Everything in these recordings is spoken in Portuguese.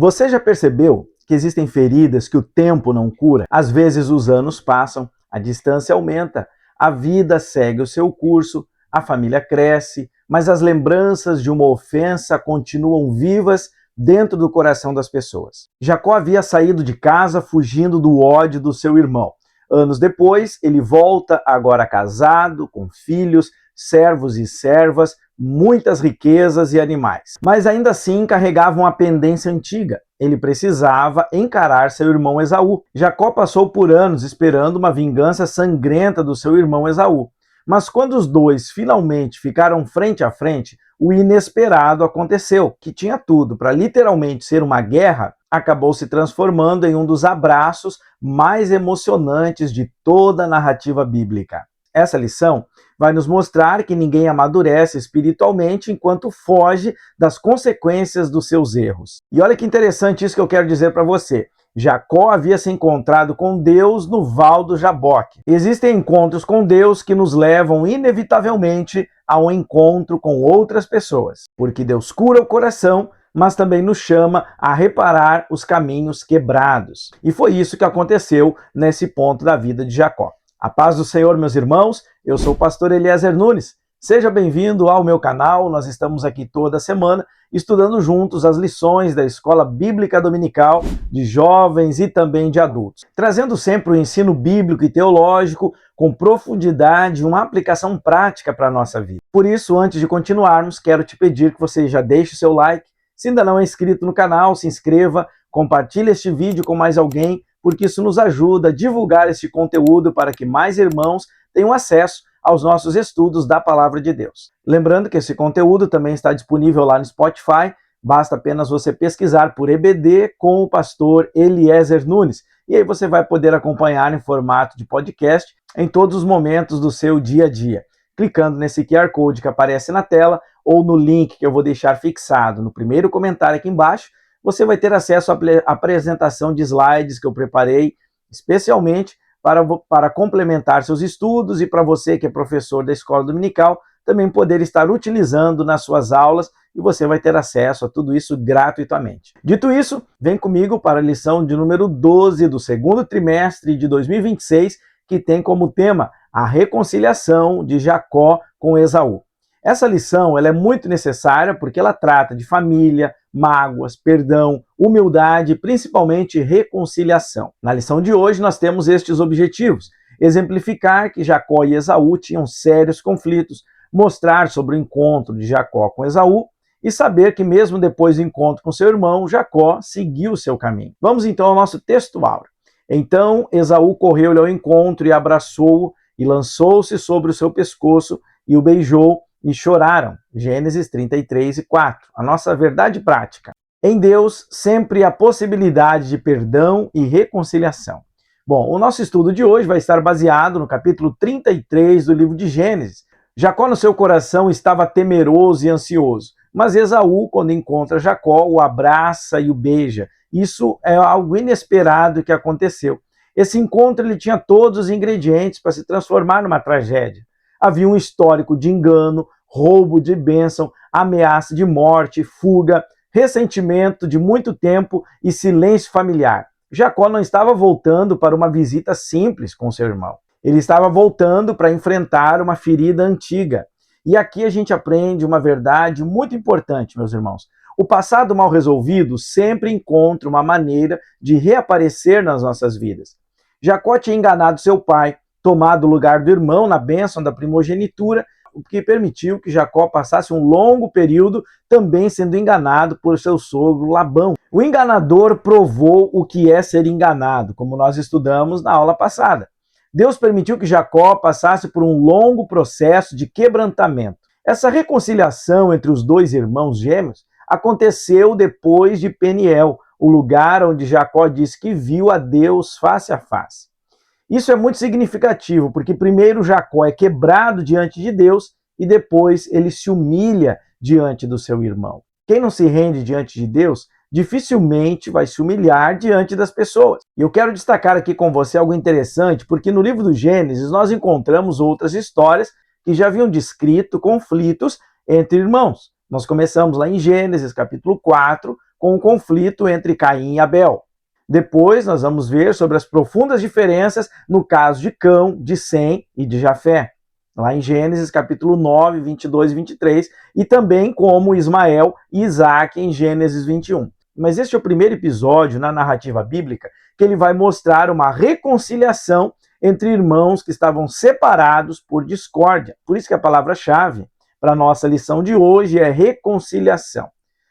Você já percebeu que existem feridas que o tempo não cura? Às vezes os anos passam, a distância aumenta, a vida segue o seu curso, a família cresce, mas as lembranças de uma ofensa continuam vivas dentro do coração das pessoas. Jacó havia saído de casa fugindo do ódio do seu irmão. Anos depois, ele volta, agora casado, com filhos, servos e servas, muitas riquezas e animais. Mas ainda assim carregava uma pendência antiga. Ele precisava encarar seu irmão Esaú. Jacó passou por anos esperando uma vingança sangrenta do seu irmão Esaú. Mas quando os dois finalmente ficaram frente a frente, o inesperado aconteceu, que tinha tudo para literalmente ser uma guerra, acabou se transformando em um dos abraços mais emocionantes de toda a narrativa bíblica. Essa lição vai nos mostrar que ninguém amadurece espiritualmente enquanto foge das consequências dos seus erros. E olha que interessante isso que eu quero dizer para você. Jacó havia se encontrado com Deus no Val do Jaboque. Existem encontros com Deus que nos levam inevitavelmente ao encontro com outras pessoas, porque Deus cura o coração, mas também nos chama a reparar os caminhos quebrados. E foi isso que aconteceu nesse ponto da vida de Jacó. A paz do Senhor, meus irmãos, eu sou o pastor Eliezer Nunes. Seja bem-vindo ao meu canal. Nós estamos aqui toda semana estudando juntos as lições da Escola Bíblica Dominical de jovens e também de adultos, trazendo sempre o ensino bíblico e teológico com profundidade e uma aplicação prática para a nossa vida. Por isso, antes de continuarmos, quero te pedir que você já deixe o seu like. Se ainda não é inscrito no canal, se inscreva, compartilhe este vídeo com mais alguém, porque isso nos ajuda a divulgar este conteúdo para que mais irmãos tenham acesso aos nossos estudos da Palavra de Deus. Lembrando que esse conteúdo também está disponível lá no Spotify, basta apenas você pesquisar por EBD com o pastor Eliezer Nunes, e aí você vai poder acompanhar em formato de podcast em todos os momentos do seu dia a dia, clicando nesse QR Code que aparece na tela ou no link que eu vou deixar fixado no primeiro comentário aqui embaixo. Você vai ter acesso à apresentação de slides que eu preparei especialmente para complementar seus estudos e para você que é professor da escola dominical também poder estar utilizando nas suas aulas, e você vai ter acesso a tudo isso gratuitamente. Dito isso, vem comigo para a lição de número 12 do segundo trimestre de 2026, que tem como tema a reconciliação de Jacó com Esaú. Essa lição ela é muito necessária porque ela trata de família, mágoas, perdão, humildade e principalmente reconciliação. Na lição de hoje nós temos estes objetivos: exemplificar que Jacó e Esaú tinham sérios conflitos, mostrar sobre o encontro de Jacó com Esaú e saber que mesmo depois do encontro com seu irmão, Jacó seguiu o seu caminho. Vamos então ao nosso texto áureo. Então Esaú correu-lhe ao encontro e abraçou-o e lançou-se sobre o seu pescoço e o beijou, e choraram. Gênesis 33:4. A nossa verdade prática. Em Deus, sempre há possibilidade de perdão e reconciliação. Bom, o nosso estudo de hoje vai estar baseado no capítulo 33 do livro de Gênesis. Jacó no seu coração estava temeroso e ansioso, mas Esaú, quando encontra Jacó, o abraça e o beija. Isso é algo inesperado que aconteceu. Esse encontro ele tinha todos os ingredientes para se transformar numa tragédia. Havia um histórico de engano, roubo de bênção, ameaça de morte, fuga, ressentimento de muito tempo e silêncio familiar. Jacó não estava voltando para uma visita simples com seu irmão. Ele estava voltando para enfrentar uma ferida antiga. E aqui a gente aprende uma verdade muito importante, meus irmãos. O passado mal resolvido sempre encontra uma maneira de reaparecer nas nossas vidas. Jacó tinha enganado seu pai, tomado o lugar do irmão na bênção da primogenitura, o que permitiu que Jacó passasse um longo período também sendo enganado por seu sogro Labão. O enganador provou o que é ser enganado, como nós estudamos na aula passada. Deus permitiu que Jacó passasse por um longo processo de quebrantamento. Essa reconciliação entre os dois irmãos gêmeos aconteceu depois de Peniel, o lugar onde Jacó disse que viu a Deus face a face. Isso é muito significativo, porque primeiro Jacó é quebrado diante de Deus e depois ele se humilha diante do seu irmão. Quem não se rende diante de Deus, dificilmente vai se humilhar diante das pessoas. E eu quero destacar aqui com você algo interessante, porque no livro do Gênesis nós encontramos outras histórias que já haviam descrito conflitos entre irmãos. Nós começamos lá em Gênesis capítulo 4, com o conflito entre Caim e Abel. Depois nós vamos ver sobre as profundas diferenças no caso de Cão, de Sem e de Jafé, lá em Gênesis capítulo 9, 22 e 23, e também como Ismael e Isaac em Gênesis 21. Mas este é o primeiro episódio na narrativa bíblica que ele vai mostrar uma reconciliação entre irmãos que estavam separados por discórdia. Por isso que a palavra-chave para a nossa lição de hoje é reconciliação.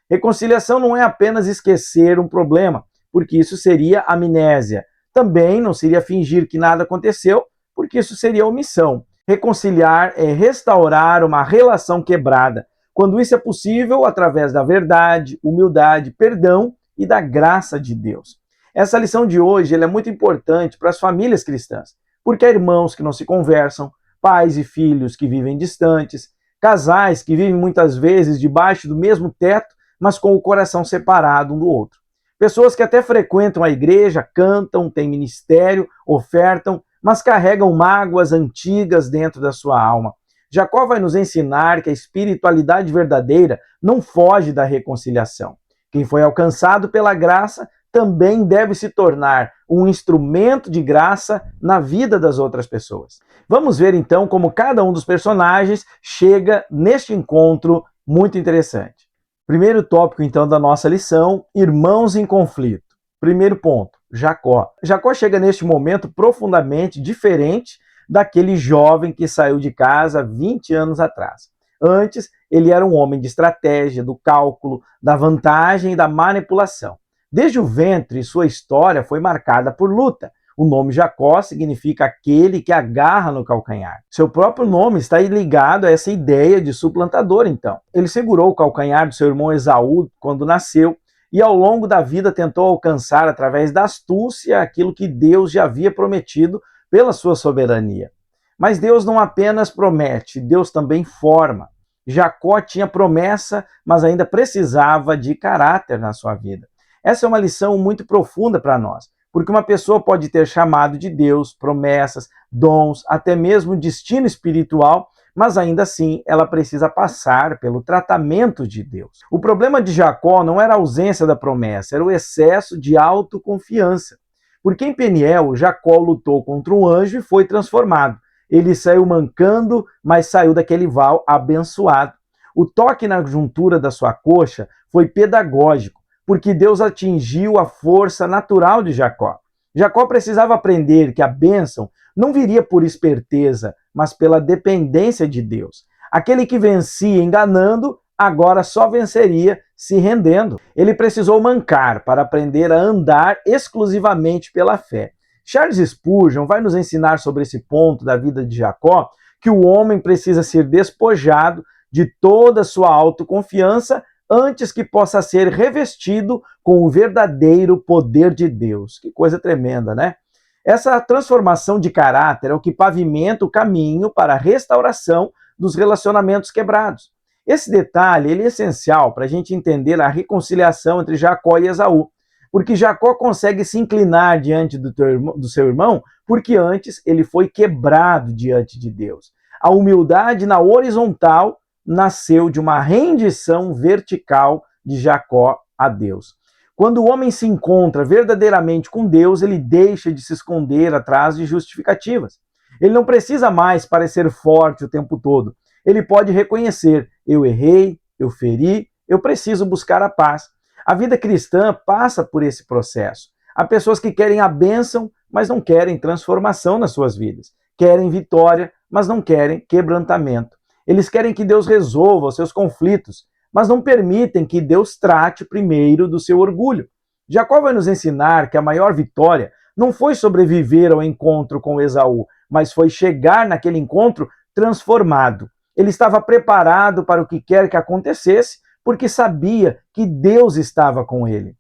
Reconciliação não é apenas esquecer um problema, porque isso seria amnésia. Também não seria fingir que nada aconteceu, porque isso seria omissão. Reconciliar é restaurar uma relação quebrada, quando isso é possível através da verdade, humildade, perdão e da graça de Deus. Essa lição de hoje é muito importante para as famílias cristãs, porque há irmãos que não se conversam, pais e filhos que vivem distantes, casais que vivem muitas vezes debaixo do mesmo teto, mas com o coração separado um do outro. Pessoas que até frequentam a igreja, cantam, têm ministério, ofertam, mas carregam mágoas antigas dentro da sua alma. Jacó vai nos ensinar que a espiritualidade verdadeira não foge da reconciliação. Quem foi alcançado pela graça também deve se tornar um instrumento de graça na vida das outras pessoas. Vamos ver então como cada um dos personagens chega neste encontro muito interessante. Primeiro tópico, então, da nossa lição, irmãos em conflito. Primeiro ponto, Jacó. Jacó chega neste momento profundamente diferente daquele jovem que saiu de casa 20 anos atrás. Antes, ele era um homem de estratégia, do cálculo, da vantagem e da manipulação. Desde o ventre, sua história foi marcada por luta. O nome Jacó significa aquele que agarra no calcanhar. Seu próprio nome está ligado a essa ideia de suplantador, então. Ele segurou o calcanhar do seu irmão Esaú quando nasceu e ao longo da vida tentou alcançar, através da astúcia, aquilo que Deus já havia prometido pela sua soberania. Mas Deus não apenas promete, Deus também forma. Jacó tinha promessa, mas ainda precisava de caráter na sua vida. Essa é uma lição muito profunda para nós. Porque uma pessoa pode ter chamado de Deus, promessas, dons, até mesmo destino espiritual, mas ainda assim ela precisa passar pelo tratamento de Deus. O problema de Jacó não era a ausência da promessa, era o excesso de autoconfiança. Porque em Peniel, Jacó lutou contra um anjo e foi transformado. Ele saiu mancando, mas saiu daquele val abençoado. O toque na juntura da sua coxa foi pedagógico, porque Deus atingiu a força natural de Jacó. Jacó precisava aprender que a bênção não viria por esperteza, mas pela dependência de Deus. Aquele que vencia enganando, agora só venceria se rendendo. Ele precisou mancar para aprender a andar exclusivamente pela fé. Charles Spurgeon vai nos ensinar sobre esse ponto da vida de Jacó, que o homem precisa ser despojado de toda a sua autoconfiança antes que possa ser revestido com o verdadeiro poder de Deus. Que coisa tremenda, né? Essa transformação de caráter é o que pavimenta o caminho para a restauração dos relacionamentos quebrados. Esse detalhe ele é essencial para a gente entender a reconciliação entre Jacó e Esaú, porque Jacó consegue se inclinar diante do seu irmão, porque antes ele foi quebrado diante de Deus. A humildade na horizontal nasceu de uma rendição vertical de Jacó a Deus. Quando o homem se encontra verdadeiramente com Deus, ele deixa de se esconder atrás de justificativas. Ele não precisa mais parecer forte o tempo todo. Ele pode reconhecer: eu errei, eu feri, eu preciso buscar a paz. A vida cristã passa por esse processo. Há pessoas que querem a bênção, mas não querem transformação nas suas vidas. Querem vitória, mas não querem quebrantamento. Eles querem que Deus resolva os seus conflitos, mas não permitem que Deus trate primeiro do seu orgulho. Jacó vai nos ensinar que a maior vitória não foi sobreviver ao encontro com Esaú, mas foi chegar naquele encontro transformado. Ele estava preparado para o que quer que acontecesse, porque sabia que Deus estava com ele.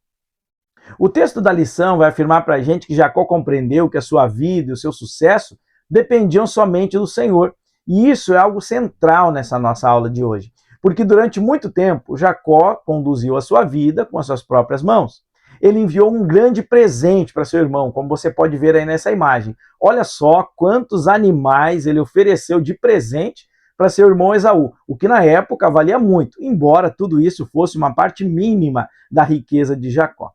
O texto da lição vai afirmar para a gente que Jacó compreendeu que a sua vida e o seu sucesso dependiam somente do Senhor. E isso é algo central nessa nossa aula de hoje, porque durante muito tempo Jacó conduziu a sua vida com as suas próprias mãos. Ele enviou um grande presente para seu irmão, como você pode ver aí nessa imagem. Olha só quantos animais ele ofereceu de presente para seu irmão Esaú, o que na época valia muito, embora tudo isso fosse uma parte mínima da riqueza de Jacó.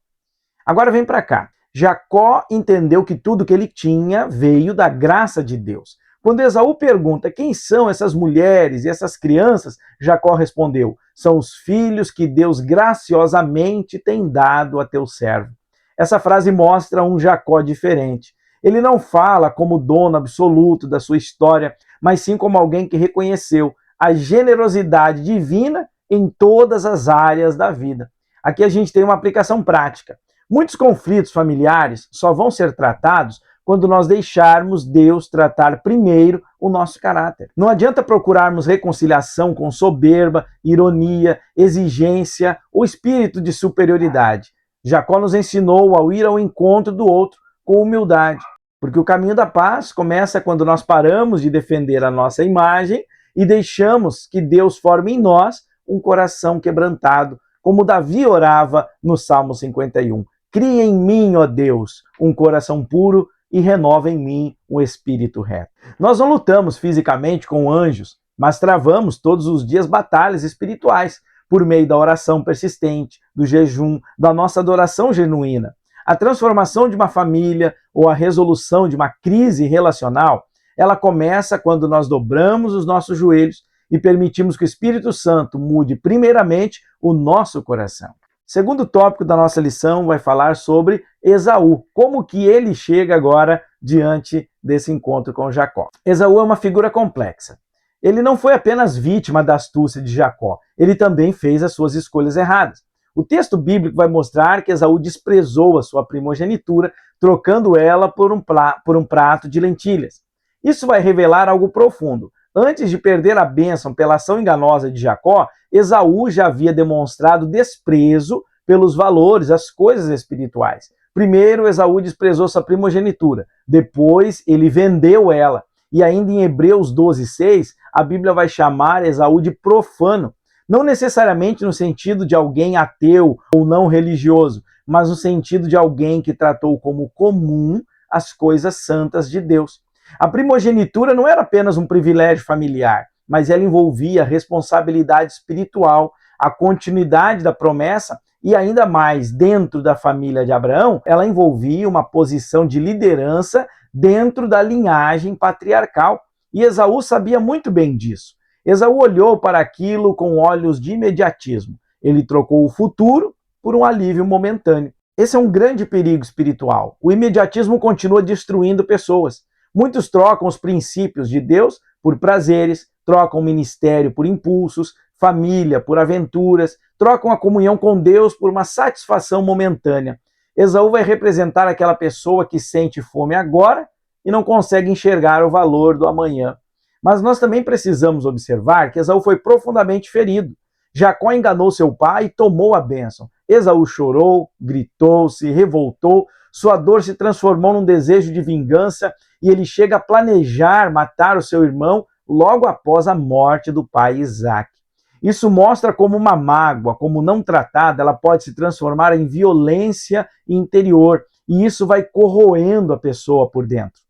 Agora vem para cá. Jacó entendeu que tudo que ele tinha veio da graça de Deus. Quando Esaú pergunta quem são essas mulheres e essas crianças, Jacó respondeu: são os filhos que Deus graciosamente tem dado a teu servo. Essa frase mostra um Jacó diferente. Ele não fala como dono absoluto da sua história, mas sim como alguém que reconheceu a generosidade divina em todas as áreas da vida. Aqui a gente tem uma aplicação prática. Muitos conflitos familiares só vão ser tratados quando nós deixarmos Deus tratar primeiro o nosso caráter. Não adianta procurarmos reconciliação com soberba, ironia, exigência ou espírito de superioridade. Jacó nos ensinou ao ir ao encontro do outro com humildade, porque o caminho da paz começa quando nós paramos de defender a nossa imagem e deixamos que Deus forme em nós um coração quebrantado, como Davi orava no Salmo 51. Cria em mim, ó Deus, um coração puro e renova em mim um espírito reto. Nós não lutamos fisicamente com anjos, mas travamos todos os dias batalhas espirituais por meio da oração persistente, do jejum, da nossa adoração genuína. A transformação de uma família ou a resolução de uma crise relacional, ela começa quando nós dobramos os nossos joelhos e permitimos que o Espírito Santo mude primeiramente o nosso coração. Segundo tópico da nossa lição vai falar sobre Esaú, como que ele chega agora diante desse encontro com Jacó. Esaú é uma figura complexa. Ele não foi apenas vítima da astúcia de Jacó, ele também fez as suas escolhas erradas. O texto bíblico vai mostrar que Esaú desprezou a sua primogenitura, trocando ela por um prato de lentilhas. Isso vai revelar algo profundo. Antes de perder a bênção pela ação enganosa de Jacó, Esaú já havia demonstrado desprezo pelos valores, as coisas espirituais. Primeiro, Esaú desprezou sua primogenitura. Depois, ele vendeu ela. E ainda em Hebreus 12:6, a Bíblia vai chamar Esaú de profano. Não necessariamente no sentido de alguém ateu ou não religioso, mas no sentido de alguém que tratou como comum as coisas santas de Deus. A primogenitura não era apenas um privilégio familiar, mas ela envolvia a responsabilidade espiritual, a continuidade da promessa e ainda mais, dentro da família de Abraão, ela envolvia uma posição de liderança dentro da linhagem patriarcal. E Esaú sabia muito bem disso. Esaú olhou para aquilo com olhos de imediatismo. Ele trocou o futuro por um alívio momentâneo. Esse é um grande perigo espiritual. O imediatismo continua destruindo pessoas. Muitos trocam os princípios de Deus por prazeres, trocam o ministério por impulsos, família por aventuras, trocam a comunhão com Deus por uma satisfação momentânea. Esaú vai representar aquela pessoa que sente fome agora e não consegue enxergar o valor do amanhã. Mas nós também precisamos observar que Esaú foi profundamente ferido. Jacó enganou seu pai e tomou a bênção. Esaú chorou, gritou, se revoltou, sua dor se transformou num desejo de vingança e ele chega a planejar matar o seu irmão logo após a morte do pai Isaque. Isso mostra como uma mágoa, como não tratada, ela pode se transformar em violência interior e isso vai corroendo a pessoa por dentro.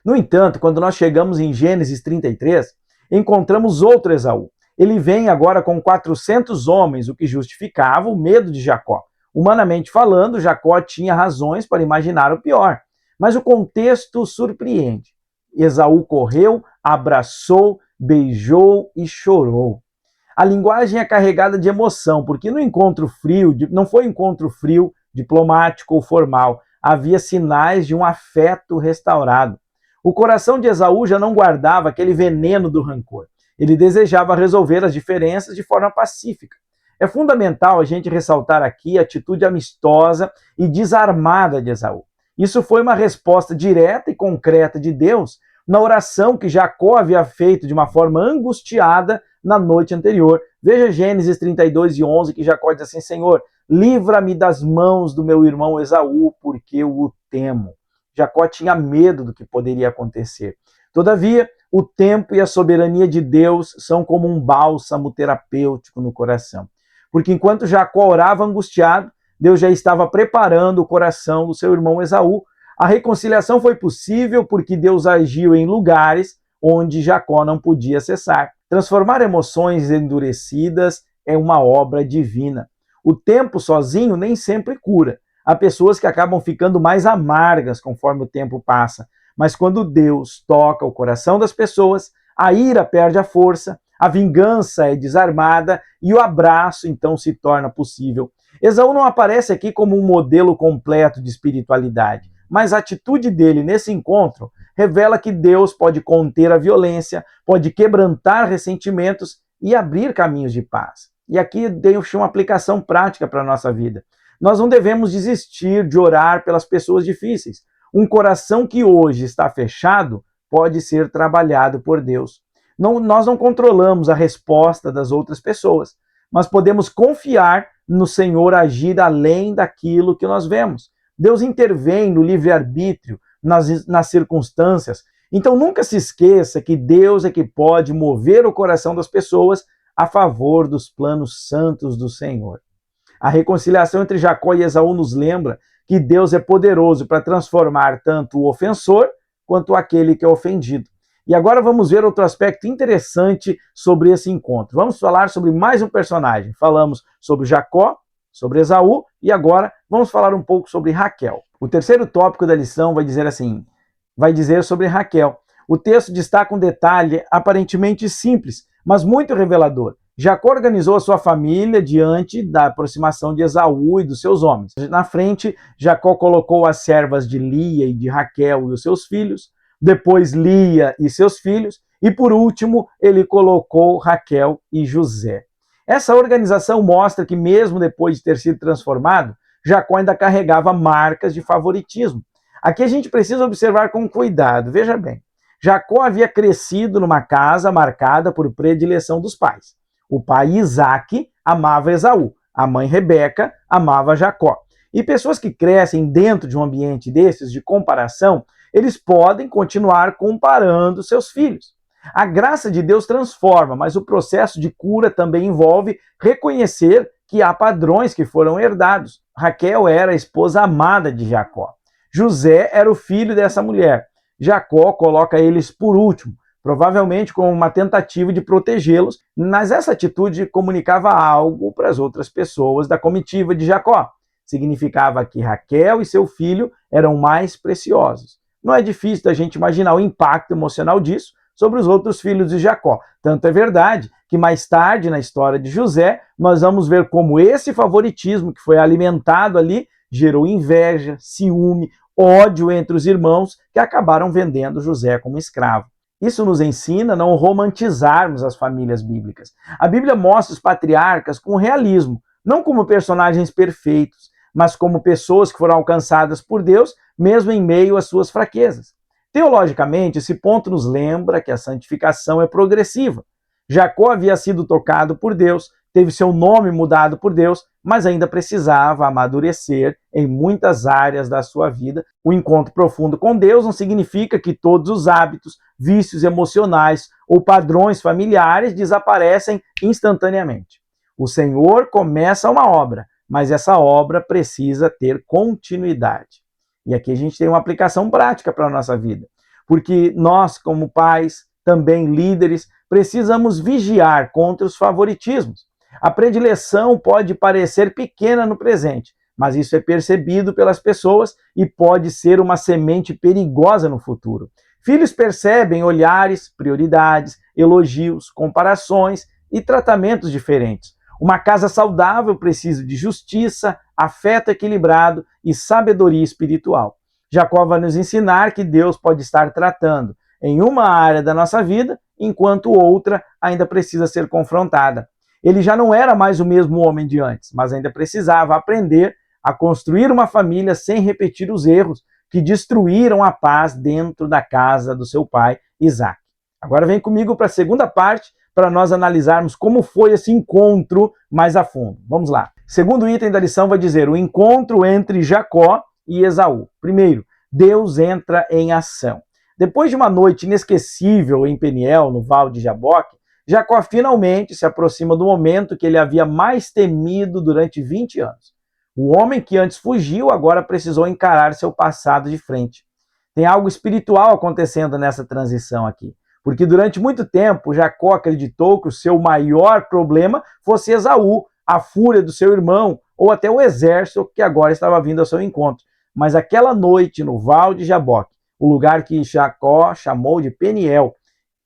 No entanto, quando nós chegamos em Gênesis 33, encontramos outro Esaú. Ele vem agora com 400 homens, o que justificava o medo de Jacó. Humanamente falando, Jacó tinha razões para imaginar o pior. Mas o contexto surpreende. Esaú correu, abraçou, beijou e chorou. A linguagem é carregada de emoção, porque no encontro frio, não foi um encontro frio, diplomático ou formal, havia sinais de um afeto restaurado. O coração de Esaú já não guardava aquele veneno do rancor. Ele desejava resolver as diferenças de forma pacífica. É fundamental a gente ressaltar aqui a atitude amistosa e desarmada de Esaú. Isso foi uma resposta direta e concreta de Deus na oração que Jacó havia feito de uma forma angustiada na noite anterior. Veja Gênesis 32:11, que Jacó diz assim: Senhor, livra-me das mãos do meu irmão Esaú, porque eu o temo. Jacó tinha medo do que poderia acontecer. Todavia, o tempo e a soberania de Deus são como um bálsamo terapêutico no coração. Porque enquanto Jacó orava angustiado, Deus já estava preparando o coração do seu irmão Esaú. A reconciliação foi possível porque Deus agiu em lugares onde Jacó não podia acessar. Transformar emoções endurecidas é uma obra divina. O tempo sozinho nem sempre cura. Há pessoas que acabam ficando mais amargas conforme o tempo passa. Mas quando Deus toca o coração das pessoas, a ira perde a força, a vingança é desarmada e o abraço então se torna possível. Esaú não aparece aqui como um modelo completo de espiritualidade, mas a atitude dele nesse encontro revela que Deus pode conter a violência, pode quebrantar ressentimentos e abrir caminhos de paz. E aqui deixo uma aplicação prática para a nossa vida. Nós não devemos desistir de orar pelas pessoas difíceis. Um coração que hoje está fechado pode ser trabalhado por Deus. Nós não controlamos a resposta das outras pessoas, mas podemos confiar no Senhor agir além daquilo que nós vemos. Deus intervém no livre-arbítrio, nas circunstâncias. Então nunca se esqueça que Deus é que pode mover o coração das pessoas a favor dos planos santos do Senhor. A reconciliação entre Jacó e Esaú nos lembra que Deus é poderoso para transformar tanto o ofensor quanto aquele que é ofendido. E agora vamos ver outro aspecto interessante sobre esse encontro. Vamos falar sobre mais um personagem. Falamos sobre Jacó, sobre Esaú e agora vamos falar um pouco sobre Raquel. O terceiro tópico da lição vai dizer sobre Raquel. O texto destaca um detalhe aparentemente simples, mas muito revelador. Jacó organizou a sua família diante da aproximação de Esaú e dos seus homens. Na frente, Jacó colocou as servas de Lia e de Raquel e os seus filhos, depois Lia e seus filhos, e por último, ele colocou Raquel e José. Essa organização mostra que mesmo depois de ter sido transformado, Jacó ainda carregava marcas de favoritismo. Aqui a gente precisa observar com cuidado. Veja bem, Jacó havia crescido numa casa marcada por predileção dos pais. O pai Isaque amava Esaú, a mãe Rebeca amava Jacó. E pessoas que crescem dentro de um ambiente desses, de comparação, eles podem continuar comparando seus filhos. A graça de Deus transforma, mas o processo de cura também envolve reconhecer que há padrões que foram herdados. Raquel era a esposa amada de Jacó. José era o filho dessa mulher. Jacó coloca eles por último, provavelmente com uma tentativa de protegê-los, mas essa atitude comunicava algo para as outras pessoas da comitiva de Jacó. Significava que Raquel e seu filho eram mais preciosos. Não é difícil da gente imaginar o impacto emocional disso sobre os outros filhos de Jacó. Tanto é verdade que mais tarde na história de José, nós vamos ver como esse favoritismo que foi alimentado ali gerou inveja, ciúme, ódio entre os irmãos que acabaram vendendo José como escravo. Isso nos ensina a não romantizarmos as famílias bíblicas. A Bíblia mostra os patriarcas com realismo, não como personagens perfeitos, mas como pessoas que foram alcançadas por Deus, mesmo em meio às suas fraquezas. Teologicamente, esse ponto nos lembra que a santificação é progressiva. Jacó havia sido tocado por Deus, teve seu nome mudado por Deus, mas ainda precisava amadurecer em muitas áreas da sua vida. O encontro profundo com Deus não significa que todos os hábitos, vícios emocionais ou padrões familiares desaparecem instantaneamente. O Senhor começa uma obra, mas essa obra precisa ter continuidade. E aqui a gente tem uma aplicação prática para a nossa vida, porque nós, como pais, também líderes, precisamos vigiar contra os favoritismos. A predileção pode parecer pequena no presente, mas isso é percebido pelas pessoas e pode ser uma semente perigosa no futuro. Filhos percebem olhares, prioridades, elogios, comparações e tratamentos diferentes. Uma casa saudável precisa de justiça, afeto equilibrado e sabedoria espiritual. Jacó vai nos ensinar que Deus pode estar tratando em uma área da nossa vida, enquanto outra ainda precisa ser confrontada. Ele já não era mais o mesmo homem de antes, mas ainda precisava aprender a construir uma família sem repetir os erros que destruíram a paz dentro da casa do seu pai, Isaque. Agora vem comigo para a segunda parte, para nós analisarmos como foi esse encontro mais a fundo. Vamos lá. Segundo item da lição vai dizer o encontro entre Jacó e Esaú. Primeiro, Deus entra em ação. Depois de uma noite inesquecível em Peniel, no Vale de Jaboque, Jacó finalmente se aproxima do momento que ele havia mais temido durante 20 anos. O homem que antes fugiu agora precisou encarar seu passado de frente. Tem algo espiritual acontecendo nessa transição aqui. porque durante muito tempo Jacó acreditou que o seu maior problema fosse Esaú, a fúria do seu irmão, ou até o exército que agora estava vindo ao seu encontro. Mas aquela noite no Val de Jaboque, o lugar que Jacó chamou de Peniel,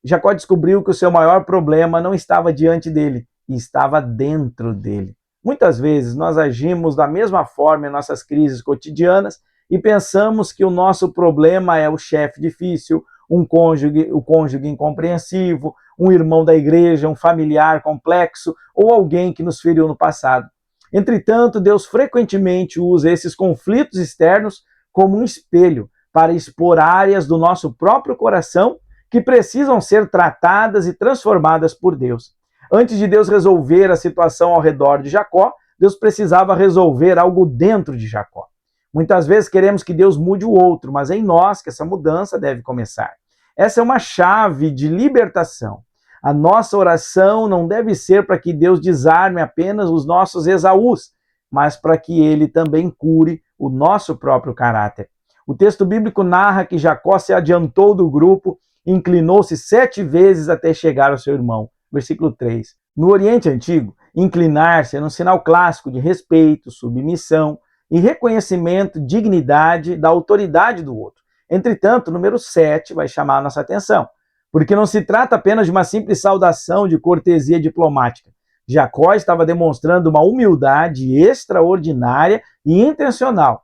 Jacó descobriu que o seu maior problema não estava diante dele, estava dentro dele. Muitas vezes nós agimos da mesma forma em nossas crises cotidianas e pensamos que o nosso problema é o chefe difícil, o cônjuge incompreensivo, um irmão da igreja, um familiar complexo ou alguém que nos feriu no passado. Entretanto, Deus frequentemente usa esses conflitos externos como um espelho para expor áreas do nosso próprio coração que precisam ser tratadas e transformadas por Deus. Antes de Deus resolver a situação ao redor de Jacó, Deus precisava resolver algo dentro de Jacó. Muitas vezes queremos que Deus mude o outro, mas é em nós que essa mudança deve começar. Essa é uma chave de libertação. A nossa oração não deve ser para que Deus desarme apenas os nossos Esaús, mas para que ele também cure o nosso próprio caráter. O texto bíblico narra que Jacó se adiantou do grupo e inclinou-se 7 vezes até chegar ao seu irmão. Versículo 3. No Oriente Antigo, inclinar-se era um sinal clássico de respeito, submissão e reconhecimento, dignidade da autoridade do outro. Entretanto, o número 7 vai chamar a nossa atenção, porque não se trata apenas de uma simples saudação de cortesia diplomática. Jacó estava demonstrando uma humildade extraordinária e intencional.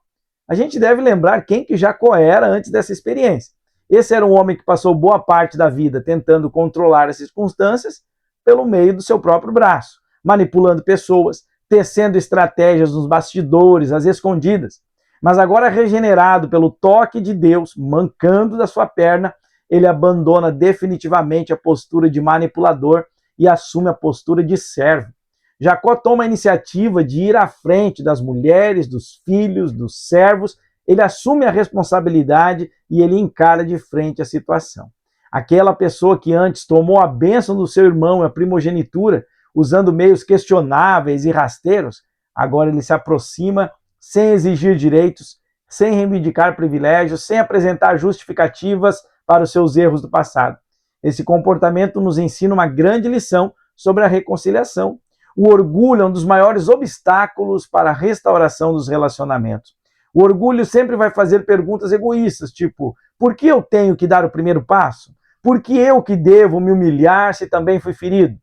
A gente deve lembrar quem que Jacó era antes dessa experiência. Esse era um homem que passou boa parte da vida tentando controlar as circunstâncias pelo meio do seu próprio braço, manipulando pessoas, tecendo estratégias nos bastidores, às escondidas. Mas agora regenerado pelo toque de Deus, mancando da sua perna, ele abandona definitivamente a postura de manipulador e assume a postura de servo. Jacó toma a iniciativa de ir à frente das mulheres, dos filhos, dos servos. Ele assume a responsabilidade e ele encara de frente a situação. Aquela pessoa que antes tomou a bênção do seu irmão, a primogenitura, usando meios questionáveis e rasteiros, agora ele se aproxima sem exigir direitos, sem reivindicar privilégios, sem apresentar justificativas para os seus erros do passado. Esse comportamento nos ensina uma grande lição sobre a reconciliação. O orgulho é um dos maiores obstáculos para a restauração dos relacionamentos. O orgulho sempre vai fazer perguntas egoístas, tipo, por que eu tenho que dar o primeiro passo? Por que eu que devo me humilhar se também fui ferido?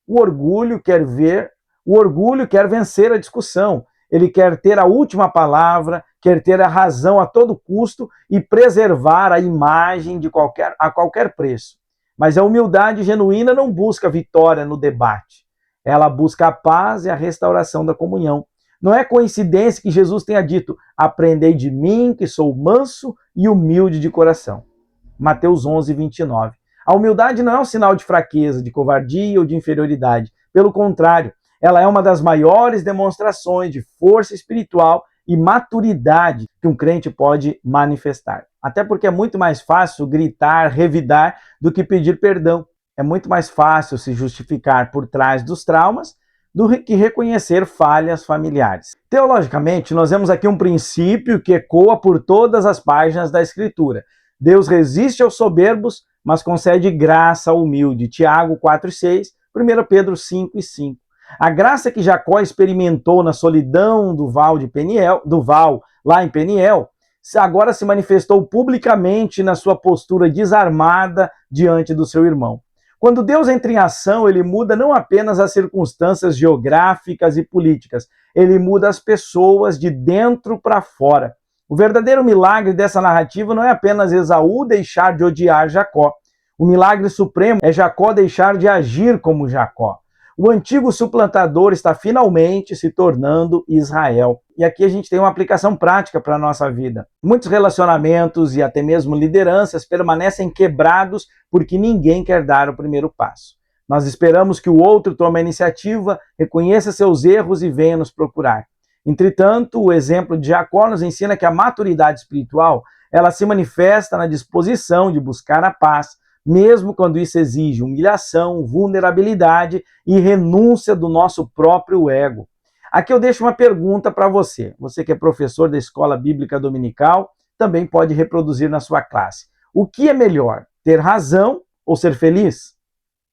O orgulho quer vencer a discussão. Ele quer ter a última palavra, quer ter a razão a todo custo e preservar a imagem a qualquer preço. Mas a humildade genuína não busca vitória no debate. Ela busca a paz e a restauração da comunhão. Não é coincidência que Jesus tenha dito, aprendei de mim, que sou manso e humilde de coração. Mateus 11, 29. A humildade não é um sinal de fraqueza, de covardia ou de inferioridade. Pelo contrário, ela é uma das maiores demonstrações de força espiritual e maturidade que um crente pode manifestar. Até porque é muito mais fácil gritar, revidar, do que pedir perdão. É muito mais fácil se justificar por trás dos traumas do que reconhecer falhas familiares. Teologicamente, nós vemos aqui um princípio que ecoa por todas as páginas da Escritura. Deus resiste aos soberbos, mas concede graça ao humilde. Tiago 4,6, 1 Pedro 5,5. A graça que Jacó experimentou na solidão do val lá em Peniel, agora se manifestou publicamente na sua postura desarmada diante do seu irmão. Quando Deus entra em ação, ele muda não apenas as circunstâncias geográficas e políticas, ele muda as pessoas de dentro para fora. O verdadeiro milagre dessa narrativa não é apenas Esaú deixar de odiar Jacó. O milagre supremo é Jacó deixar de agir como Jacó. O antigo suplantador está finalmente se tornando Israel. E aqui a gente tem uma aplicação prática para a nossa vida. Muitos relacionamentos e até mesmo lideranças permanecem quebrados porque ninguém quer dar o primeiro passo. Nós esperamos que o outro tome a iniciativa, reconheça seus erros e venha nos procurar. Entretanto, o exemplo de Jacó nos ensina que a maturidade espiritual, ela se manifesta na disposição de buscar a paz, mesmo quando isso exige humilhação, vulnerabilidade e renúncia do nosso próprio ego. Aqui eu deixo uma pergunta para você. Você que é professor da Escola Bíblica Dominical, também pode reproduzir na sua classe. O que é melhor, ter razão ou ser feliz?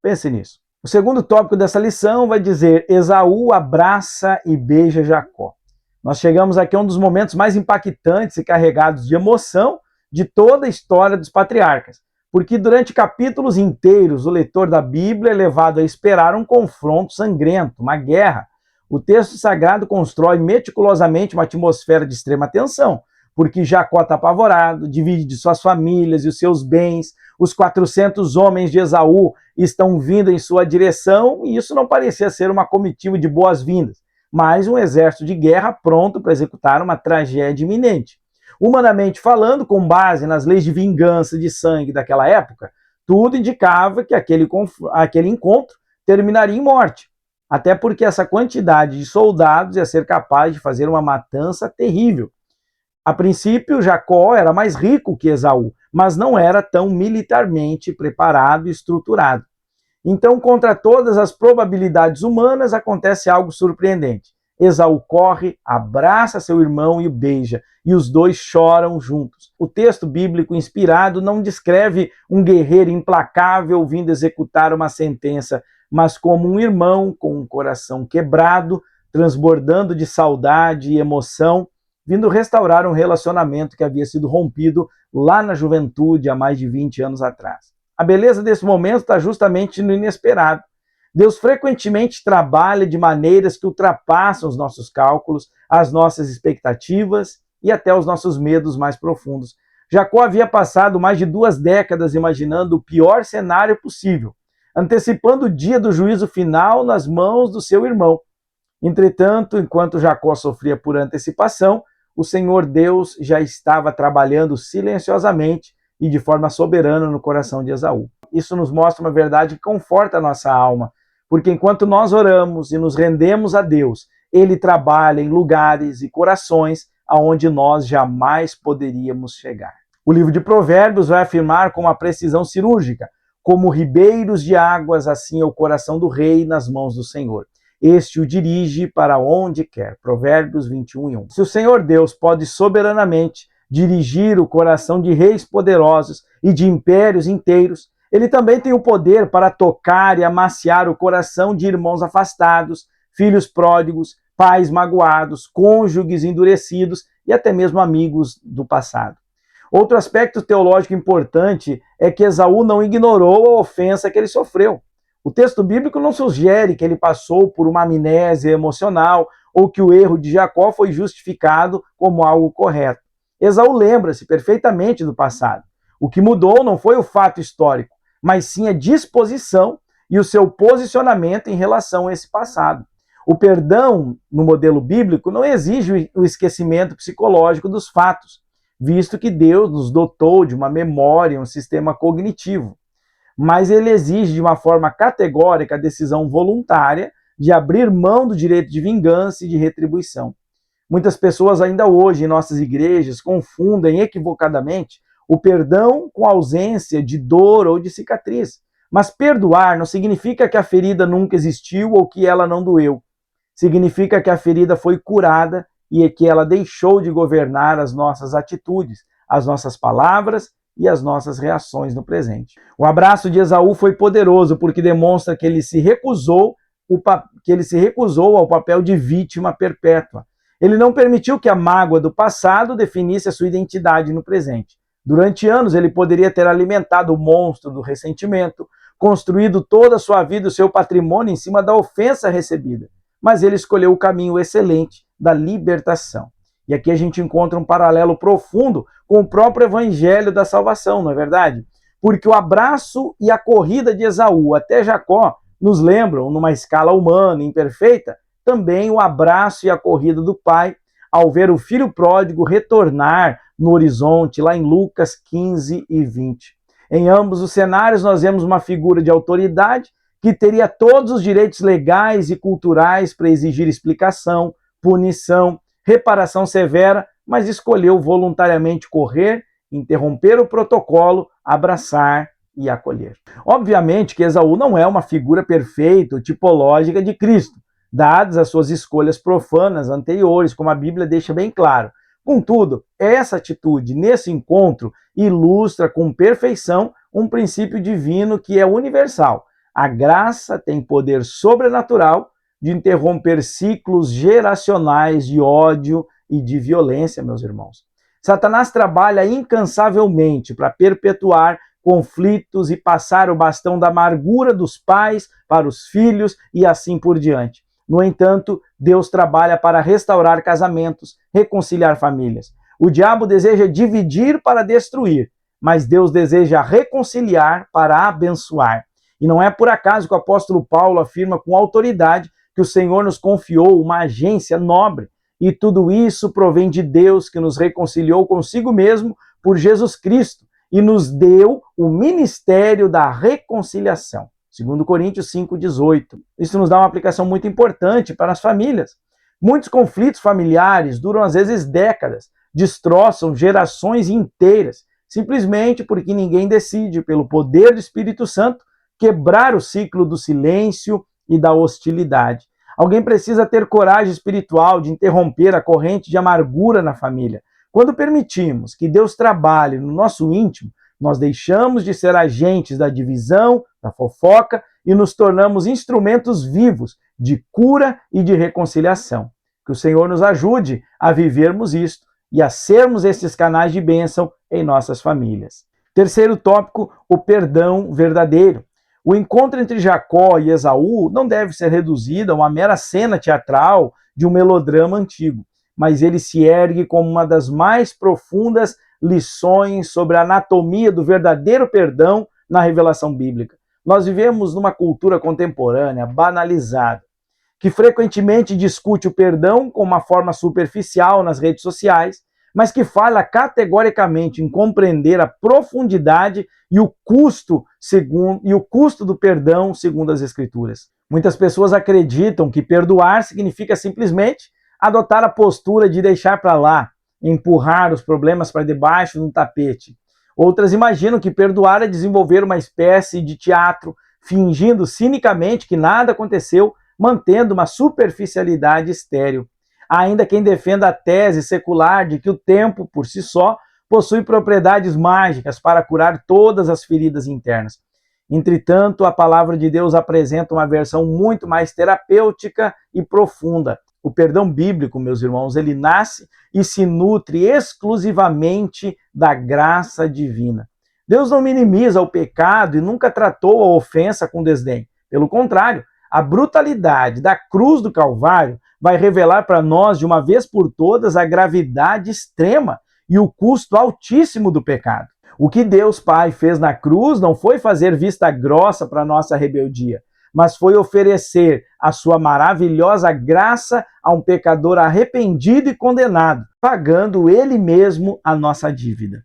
Pense nisso. O segundo tópico dessa lição vai dizer: Esaú abraça e beija Jacó. Nós chegamos aqui a um dos momentos mais impactantes e carregados de emoção de toda a história dos patriarcas, porque durante capítulos inteiros o leitor da Bíblia é levado a esperar um confronto sangrento, uma guerra. O texto sagrado constrói meticulosamente uma atmosfera de extrema tensão, porque Jacó está apavorado, divide de suas famílias e os seus bens, os 400 homens de Esaú estão vindo em sua direção, e isso não parecia ser uma comitiva de boas-vindas, mas um exército de guerra pronto para executar uma tragédia iminente. Humanamente falando, com base nas leis de vingança de sangue daquela época, tudo indicava que aquele encontro terminaria em morte, até porque essa quantidade de soldados ia ser capaz de fazer uma matança terrível. A princípio, Jacó era mais rico que Esaú, mas não era tão militarmente preparado e estruturado. Então, contra todas as probabilidades humanas, acontece algo surpreendente. Esaú corre, abraça seu irmão e o beija, e os dois choram juntos. O texto bíblico inspirado não descreve um guerreiro implacável vindo executar uma sentença, mas como um irmão com um coração quebrado, transbordando de saudade e emoção, vindo restaurar um relacionamento que havia sido rompido lá na juventude, há mais de 20 anos atrás. A beleza desse momento está justamente no inesperado. Deus frequentemente trabalha de maneiras que ultrapassam os nossos cálculos, as nossas expectativas e até os nossos medos mais profundos. Jacó havia passado mais de 2 décadas imaginando o pior cenário possível, antecipando o dia do juízo final nas mãos do seu irmão. Entretanto, enquanto Jacó sofria por antecipação, o Senhor Deus já estava trabalhando silenciosamente e de forma soberana no coração de Esaú. Isso nos mostra uma verdade que conforta a nossa alma, porque enquanto nós oramos e nos rendemos a Deus, Ele trabalha em lugares e corações aonde nós jamais poderíamos chegar. O livro de Provérbios vai afirmar com uma precisão cirúrgica: como ribeiros de águas, assim é o coração do rei nas mãos do Senhor. Este o dirige para onde quer. Provérbios 21:1. Se o Senhor Deus pode soberanamente dirigir o coração de reis poderosos e de impérios inteiros, Ele também tem o poder para tocar e amaciar o coração de irmãos afastados, filhos pródigos, pais magoados, cônjuges endurecidos e até mesmo amigos do passado. Outro aspecto teológico importante é que Esaú não ignorou a ofensa que ele sofreu. O texto bíblico não sugere que ele passou por uma amnésia emocional ou que o erro de Jacó foi justificado como algo correto. Esaú lembra-se perfeitamente do passado. O que mudou não foi o fato histórico, mas sim a disposição e o seu posicionamento em relação a esse passado. O perdão, no modelo bíblico, não exige o esquecimento psicológico dos fatos, visto que Deus nos dotou de uma memória, um sistema cognitivo. Mas ele exige de uma forma categórica a decisão voluntária de abrir mão do direito de vingança e de retribuição. Muitas pessoas ainda hoje em nossas igrejas confundem equivocadamente o perdão com a ausência de dor ou de cicatriz. Mas perdoar não significa que a ferida nunca existiu ou que ela não doeu. Significa que a ferida foi curada e que ela deixou de governar as nossas atitudes, as nossas palavras e as nossas reações no presente. O abraço de Esaú foi poderoso porque demonstra que ele se recusou ao papel de vítima perpétua. Ele não permitiu que a mágoa do passado definisse a sua identidade no presente. Durante anos ele poderia ter alimentado o monstro do ressentimento, construído toda a sua vida, o seu patrimônio em cima da ofensa recebida. Mas ele escolheu o caminho excelente da libertação. E aqui a gente encontra um paralelo profundo com o próprio evangelho da salvação, não é verdade? Porque o abraço e a corrida de Esaú até Jacó nos lembram, numa escala humana imperfeita, também o abraço e a corrida do pai ao ver o filho pródigo retornar no horizonte, lá em Lucas 15:20. Em ambos os cenários nós vemos uma figura de autoridade que teria todos os direitos legais e culturais para exigir explicação, punição, reparação severa, mas escolheu voluntariamente correr, interromper o protocolo, abraçar e acolher. Obviamente que Esaú não é uma figura perfeita ou tipológica de Cristo, dadas as suas escolhas profanas anteriores, como a Bíblia deixa bem claro. Contudo, essa atitude nesse encontro ilustra com perfeição um princípio divino que é universal. A graça tem poder sobrenatural de interromper ciclos geracionais de ódio e de violência, meus irmãos. Satanás trabalha incansavelmente para perpetuar conflitos e passar o bastão da amargura dos pais para os filhos e assim por diante. No entanto, Deus trabalha para restaurar casamentos, reconciliar famílias. O diabo deseja dividir para destruir, mas Deus deseja reconciliar para abençoar. E não é por acaso que o apóstolo Paulo afirma com autoridade que o Senhor nos confiou uma agência nobre. E tudo isso provém de Deus, que nos reconciliou consigo mesmo por Jesus Cristo e nos deu o ministério da reconciliação. 2 Coríntios 5,18. Isso nos dá uma aplicação muito importante para as famílias. Muitos conflitos familiares duram às vezes décadas, destroçam gerações inteiras, simplesmente porque ninguém decide, pelo poder do Espírito Santo, quebrar o ciclo do silêncio e da hostilidade. Alguém precisa ter coragem espiritual de interromper a corrente de amargura na família. Quando permitimos que Deus trabalhe no nosso íntimo, nós deixamos de ser agentes da divisão, da fofoca e nos tornamos instrumentos vivos de cura e de reconciliação. Que o Senhor nos ajude a vivermos isto e a sermos esses canais de bênção em nossas famílias. Terceiro tópico, o perdão verdadeiro. O encontro entre Jacó e Esaú não deve ser reduzido a uma mera cena teatral de um melodrama antigo, mas ele se ergue como uma das mais profundas lições sobre a anatomia do verdadeiro perdão na revelação bíblica. Nós vivemos numa cultura contemporânea banalizada, que frequentemente discute o perdão com uma forma superficial nas redes sociais, mas que falha categoricamente em compreender a profundidade e o custo do perdão segundo as Escrituras. Muitas pessoas acreditam que perdoar significa simplesmente adotar a postura de deixar para lá, empurrar os problemas para debaixo do tapete. Outras imaginam que perdoar é desenvolver uma espécie de teatro, fingindo cinicamente que nada aconteceu, mantendo uma superficialidade estéril. Há ainda quem defenda a tese secular de que o tempo, por si só, possui propriedades mágicas para curar todas as feridas internas. Entretanto, a palavra de Deus apresenta uma versão muito mais terapêutica e profunda. O perdão bíblico, meus irmãos, ele nasce e se nutre exclusivamente da graça divina. Deus não minimiza o pecado e nunca tratou a ofensa com desdém. Pelo contrário, a brutalidade da cruz do Calvário vai revelar para nós, de uma vez por todas, a gravidade extrema e o custo altíssimo do pecado. O que Deus Pai fez na cruz não foi fazer vista grossa para a nossa rebeldia, mas foi oferecer a sua maravilhosa graça a um pecador arrependido e condenado, pagando ele mesmo a nossa dívida.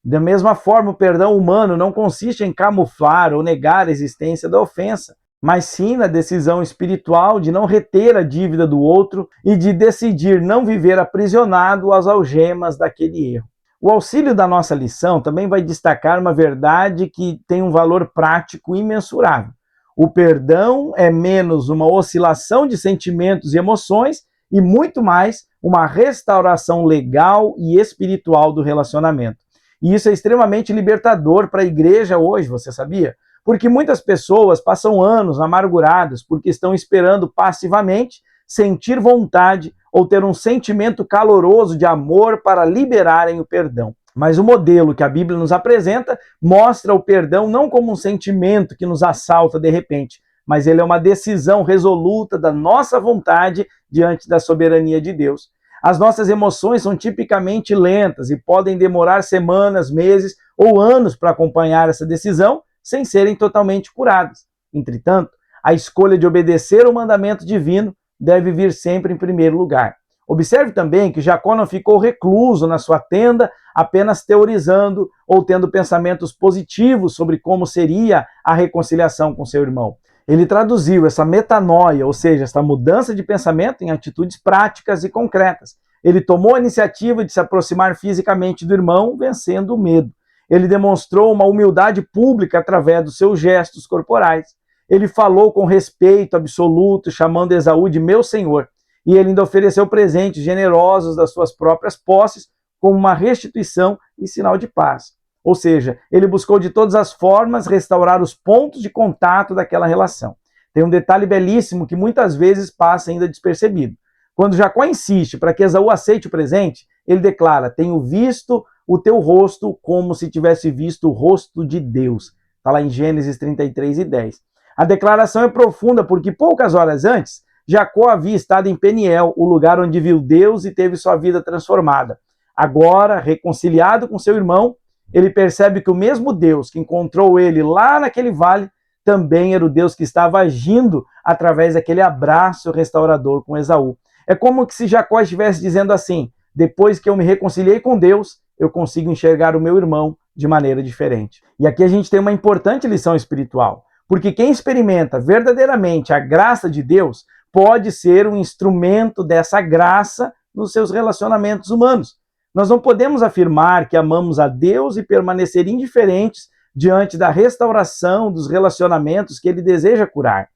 Da mesma forma, o perdão humano não consiste em camuflar ou negar a existência da ofensa, mas sim na decisão espiritual de não reter a dívida do outro e de decidir não viver aprisionado às algemas daquele erro. O auxílio da nossa lição também vai destacar uma verdade que tem um valor prático imensurável. O perdão é menos uma oscilação de sentimentos e emoções e muito mais uma restauração legal e espiritual do relacionamento. E isso é extremamente libertador para a igreja hoje, você sabia? Porque muitas pessoas passam anos amarguradas porque estão esperando passivamente sentir vontade ou ter um sentimento caloroso de amor para liberarem o perdão. Mas o modelo que a Bíblia nos apresenta mostra o perdão não como um sentimento que nos assalta de repente, mas ele é uma decisão resoluta da nossa vontade diante da soberania de Deus. As nossas emoções são tipicamente lentas e podem demorar semanas, meses ou anos para acompanhar essa decisão, sem serem totalmente curadas. Entretanto, a escolha de obedecer ao mandamento divino deve vir sempre em primeiro lugar. Observe também que Jacó não ficou recluso na sua tenda, apenas teorizando ou tendo pensamentos positivos sobre como seria a reconciliação com seu irmão. Ele traduziu essa metanoia, ou seja, essa mudança de pensamento, em atitudes práticas e concretas. Ele tomou a iniciativa de se aproximar fisicamente do irmão, vencendo o medo. Ele demonstrou uma humildade pública através dos seus gestos corporais. Ele falou com respeito absoluto, chamando Esaú de meu senhor. E ele ainda ofereceu presentes generosos das suas próprias posses, como uma restituição e sinal de paz. Ou seja, ele buscou de todas as formas restaurar os pontos de contato daquela relação. Tem um detalhe belíssimo que muitas vezes passa ainda despercebido. Quando Jacó insiste para que Esaú aceite o presente, ele declara: tenho visto o teu rosto como se tivesse visto o rosto de Deus. Está lá em Gênesis 33:10. A declaração é profunda porque poucas horas antes, Jacó havia estado em Peniel, o lugar onde viu Deus e teve sua vida transformada. Agora, reconciliado com seu irmão, ele percebe que o mesmo Deus que encontrou ele lá naquele vale também era o Deus que estava agindo através daquele abraço restaurador com Esaú. É como se Jacó estivesse dizendo assim: depois que eu me reconciliei com Deus, eu consigo enxergar o meu irmão de maneira diferente. E aqui a gente tem uma importante lição espiritual, porque quem experimenta verdadeiramente a graça de Deus pode ser um instrumento dessa graça nos seus relacionamentos humanos. Nós não podemos afirmar que amamos a Deus e permanecer indiferentes diante da restauração dos relacionamentos que Ele deseja curar.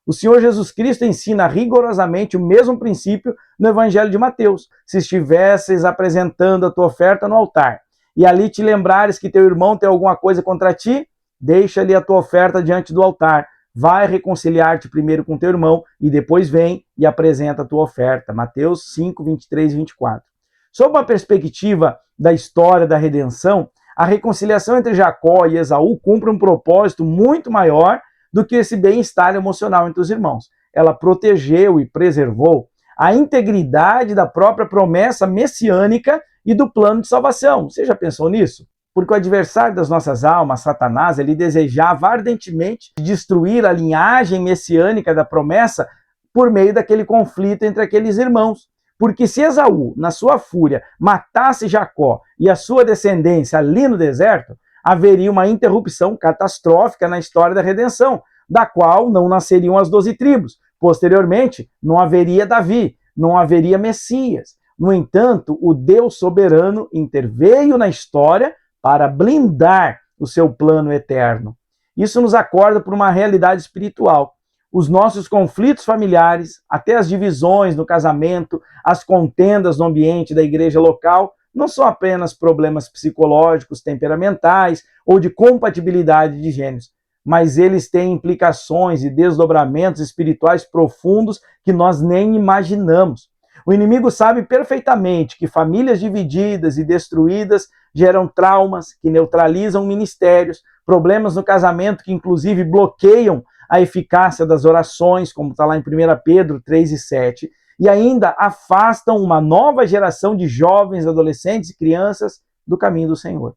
O Senhor Jesus Cristo ensina rigorosamente o mesmo princípio no Evangelho de Mateus. Se estivesses apresentando a tua oferta no altar e ali te lembrares que teu irmão tem alguma coisa contra ti, deixa ali a tua oferta diante do altar. Vai reconciliar-te primeiro com teu irmão e depois vem e apresenta a tua oferta. Mateus 5, 23 e 24. Sob uma perspectiva da história da redenção, a reconciliação entre Jacó e Esaú cumpre um propósito muito maior do que esse bem-estar emocional entre os irmãos. Ela protegeu e preservou a integridade da própria promessa messiânica e do plano de salvação. Você já pensou nisso? Porque o adversário das nossas almas, Satanás, ele desejava ardentemente destruir a linhagem messiânica da promessa por meio daquele conflito entre aqueles irmãos. Porque se Esaú, na sua fúria, matasse Jacó e a sua descendência ali no deserto, haveria uma interrupção catastrófica na história da redenção, da qual não nasceriam as 12 tribos. Posteriormente, não haveria Davi, não haveria Messias. No entanto, o Deus soberano interveio na história para blindar o seu plano eterno. Isso nos acorda por uma realidade espiritual. Os nossos conflitos familiares, até as divisões no casamento, as contendas no ambiente da igreja local, não são apenas problemas psicológicos, temperamentais ou de compatibilidade de gênios, mas eles têm implicações e desdobramentos espirituais profundos que nós nem imaginamos. O inimigo sabe perfeitamente que famílias divididas e destruídas geram traumas que neutralizam ministérios, problemas no casamento que inclusive bloqueiam a eficácia das orações, como está lá em 1 Pedro 3 e 7, e ainda afastam uma nova geração de jovens, adolescentes e crianças do caminho do Senhor.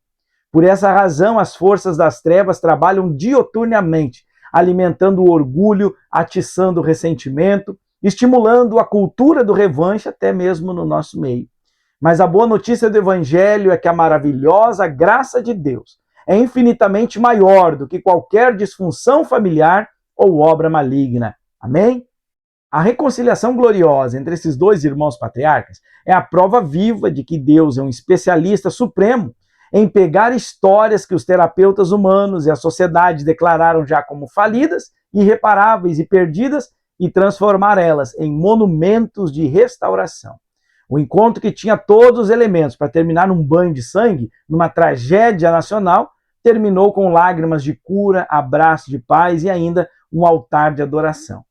Por essa razão, as forças das trevas trabalham dioturnamente, alimentando o orgulho, atiçando o ressentimento, estimulando a cultura do revanche até mesmo no nosso meio. Mas a boa notícia do Evangelho é que a maravilhosa graça de Deus é infinitamente maior do que qualquer disfunção familiar ou obra maligna. Amém? A reconciliação gloriosa entre esses dois irmãos patriarcas é a prova viva de que Deus é um especialista supremo em pegar histórias que os terapeutas humanos e a sociedade declararam já como falidas, irreparáveis e perdidas e transformar elas em monumentos de restauração. O encontro que tinha todos os elementos para terminar num banho de sangue, numa tragédia nacional, terminou com lágrimas de cura, abraço de paz e ainda um altar de adoração.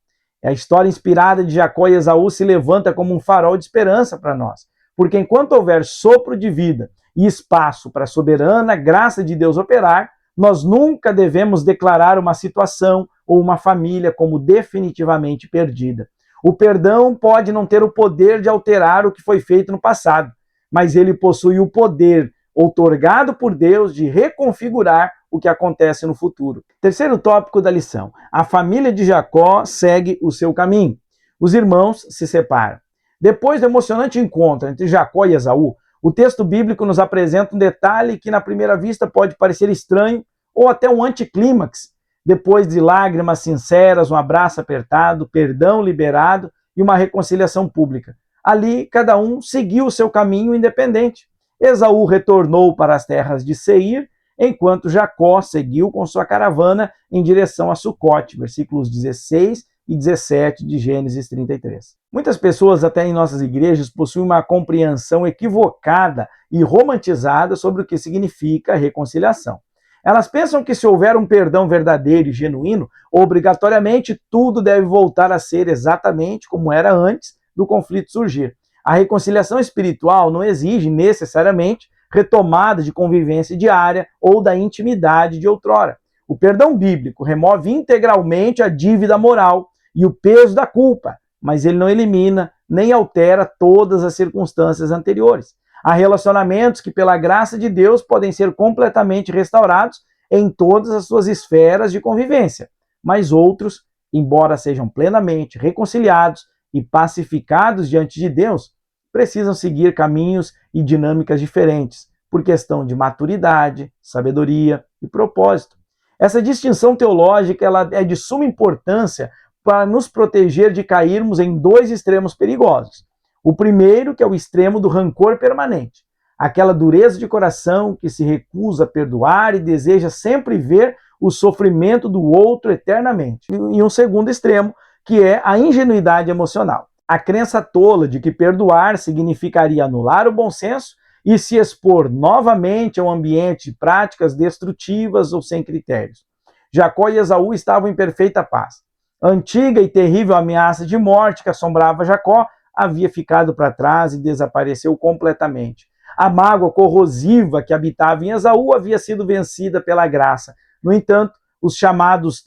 A história inspirada de Jacó e Esaú se levanta como um farol de esperança para nós, porque enquanto houver sopro de vida e espaço para a soberana graça de Deus operar, nós nunca devemos declarar uma situação ou uma família como definitivamente perdida. O perdão pode não ter o poder de alterar o que foi feito no passado, mas ele possui o poder outorgado por Deus de reconfigurar o que acontece no futuro. Terceiro tópico da lição: a família de Jacó segue o seu caminho. Os irmãos se separam. Depois do emocionante encontro entre Jacó e Esaú, o texto bíblico nos apresenta um detalhe que na primeira vista pode parecer estranho ou até um anticlímax. Depois de lágrimas sinceras, um abraço apertado, perdão liberado e uma reconciliação pública. Ali, cada um seguiu o seu caminho independente. Esaú retornou para as terras de Seir, enquanto Jacó seguiu com sua caravana em direção a Sucote, versículos 16 e 17 de Gênesis 33. Muitas pessoas, até em nossas igrejas, possuem uma compreensão equivocada e romantizada sobre o que significa reconciliação. Elas pensam que se houver um perdão verdadeiro e genuíno, obrigatoriamente tudo deve voltar a ser exatamente como era antes do conflito surgir. A reconciliação espiritual não exige necessariamente retomada de convivência diária ou da intimidade de outrora. O perdão bíblico remove integralmente a dívida moral e o peso da culpa, mas ele não elimina nem altera todas as circunstâncias anteriores. Há relacionamentos que, pela graça de Deus, podem ser completamente restaurados em todas as suas esferas de convivência, mas outros, embora sejam plenamente reconciliados e pacificados diante de Deus, precisam seguir caminhos e dinâmicas diferentes, por questão de maturidade, sabedoria e propósito. Essa distinção teológica ela é de suma importância para nos proteger de cairmos em dois extremos perigosos. O primeiro, que é o extremo do rancor permanente, aquela dureza de coração que se recusa a perdoar e deseja sempre ver o sofrimento do outro eternamente. E um segundo extremo, que é a ingenuidade emocional, a crença tola de que perdoar significaria anular o bom senso e se expor novamente a um ambiente de práticas destrutivas ou sem critérios. Jacó e Esaú estavam em perfeita paz. A antiga e terrível ameaça de morte que assombrava Jacó havia ficado para trás e desapareceu completamente. A mágoa corrosiva que habitava em Esaú havia sido vencida pela graça. No entanto, os chamados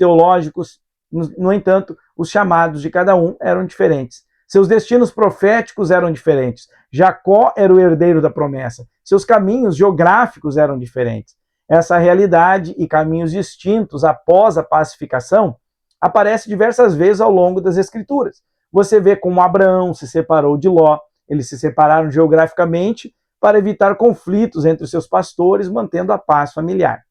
de cada um eram diferentes. Seus destinos proféticos eram diferentes. Jacó era o herdeiro da promessa. Seus caminhos geográficos eram diferentes. Essa realidade e caminhos distintos após a pacificação aparece diversas vezes ao longo das Escrituras. Você vê como Abraão se separou de Ló. Eles se separaram geograficamente para evitar conflitos entre os seus pastores, mantendo a paz familiar.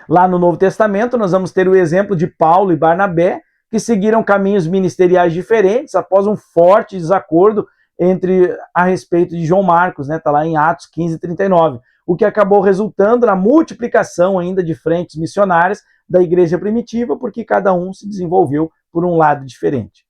Lá no Novo Testamento, nós vamos ter o exemplo de Paulo e Barnabé, que seguiram caminhos ministeriais diferentes após um forte desacordo a respeito de João Marcos, está lá em Atos 15:39, o que acabou resultando na multiplicação ainda de frentes missionárias da igreja primitiva, porque cada um se desenvolveu por um lado diferente.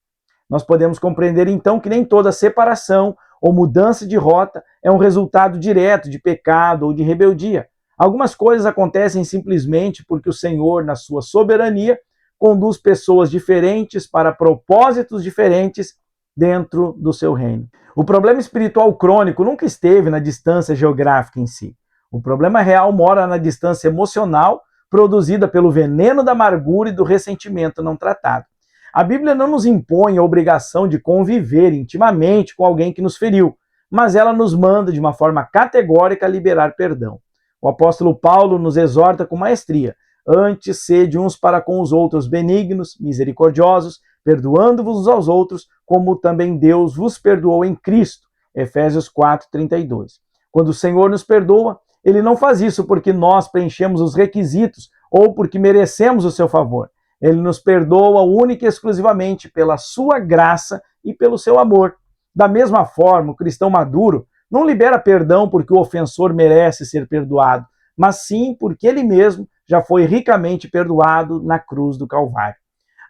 Nós podemos compreender então que nem toda separação ou mudança de rota é um resultado direto de pecado ou de rebeldia. Algumas coisas acontecem simplesmente porque o Senhor, na sua soberania, conduz pessoas diferentes para propósitos diferentes dentro do seu reino. O problema espiritual crônico nunca esteve na distância geográfica em si. O problema real mora na distância emocional produzida pelo veneno da amargura e do ressentimento não tratado. A Bíblia não nos impõe a obrigação de conviver intimamente com alguém que nos feriu, mas ela nos manda de uma forma categórica a liberar perdão. O apóstolo Paulo nos exorta com maestria: antes sede uns para com os outros benignos, misericordiosos, perdoando-vos uns aos outros, como também Deus vos perdoou em Cristo. Efésios 4:32. Quando o Senhor nos perdoa, Ele não faz isso porque nós preenchemos os requisitos ou porque merecemos o seu favor. Ele nos perdoa única e exclusivamente pela sua graça e pelo seu amor. Da mesma forma, o cristão maduro não libera perdão porque o ofensor merece ser perdoado, mas sim porque ele mesmo já foi ricamente perdoado na cruz do Calvário.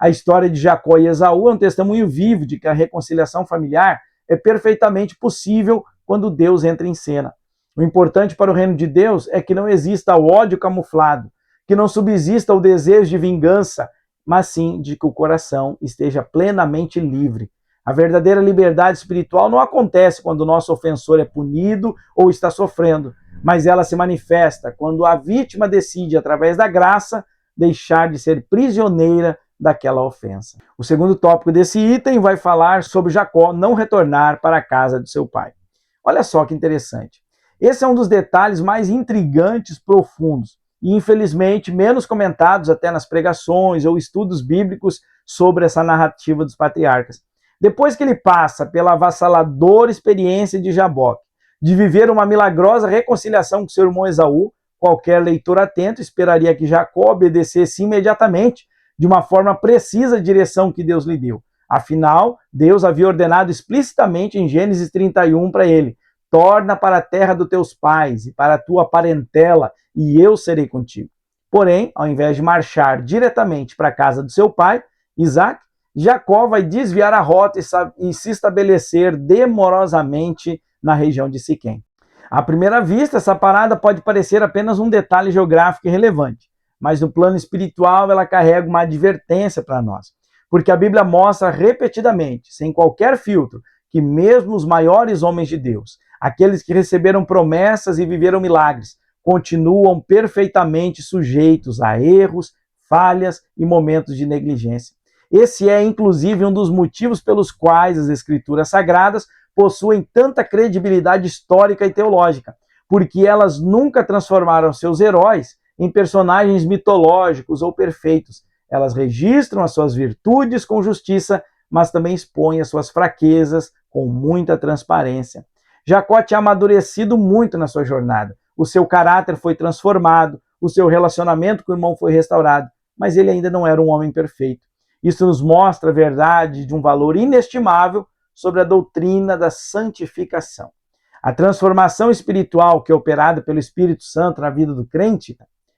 A história de Jacó e Esaú é um testemunho vivo de que a reconciliação familiar é perfeitamente possível quando Deus entra em cena. O importante para o reino de Deus é que não exista o ódio camuflado, que não subsista o desejo de vingança, mas sim de que o coração esteja plenamente livre. A verdadeira liberdade espiritual não acontece quando o nosso ofensor é punido ou está sofrendo, mas ela se manifesta quando a vítima decide, através da graça, deixar de ser prisioneira daquela ofensa. O segundo tópico desse item vai falar sobre Jacó não retornar para a casa de seu pai. Olha só que interessante. Esse é um dos detalhes mais intrigantes, profundos e, infelizmente, menos comentados até nas pregações ou estudos bíblicos sobre essa narrativa dos patriarcas. Depois que ele passa pela avassaladora experiência de Jaboque, de viver uma milagrosa reconciliação com seu irmão Esaú, qualquer leitor atento esperaria que Jacó obedecesse imediatamente, de uma forma precisa, a direção que Deus lhe deu. Afinal, Deus havia ordenado explicitamente em Gênesis 31 para ele: torna para a terra dos teus pais e para a tua parentela, e eu serei contigo. Porém, ao invés de marchar diretamente para a casa do seu pai, Isaac, Jacó vai desviar a rota e se estabelecer demorosamente na região de Siquém. À primeira vista, essa parada pode parecer apenas um detalhe geográfico irrelevante, mas no plano espiritual ela carrega uma advertência para nós, porque a Bíblia mostra repetidamente, sem qualquer filtro, que mesmo os maiores homens de Deus, aqueles que receberam promessas e viveram milagres, continuam perfeitamente sujeitos a erros, falhas e momentos de negligência. Esse é, inclusive, um dos motivos pelos quais as Escrituras Sagradas possuem tanta credibilidade histórica e teológica, porque elas nunca transformaram seus heróis em personagens mitológicos ou perfeitos. Elas registram as suas virtudes com justiça, mas também expõem as suas fraquezas com muita transparência. Jacó tinha amadurecido muito na sua jornada. O seu caráter foi transformado, o seu relacionamento com o irmão foi restaurado, mas ele ainda não era um homem perfeito. Isso nos mostra a verdade de um valor inestimável sobre a doutrina da santificação. A transformação espiritual que é operada pelo Espírito Santo na vida do crente,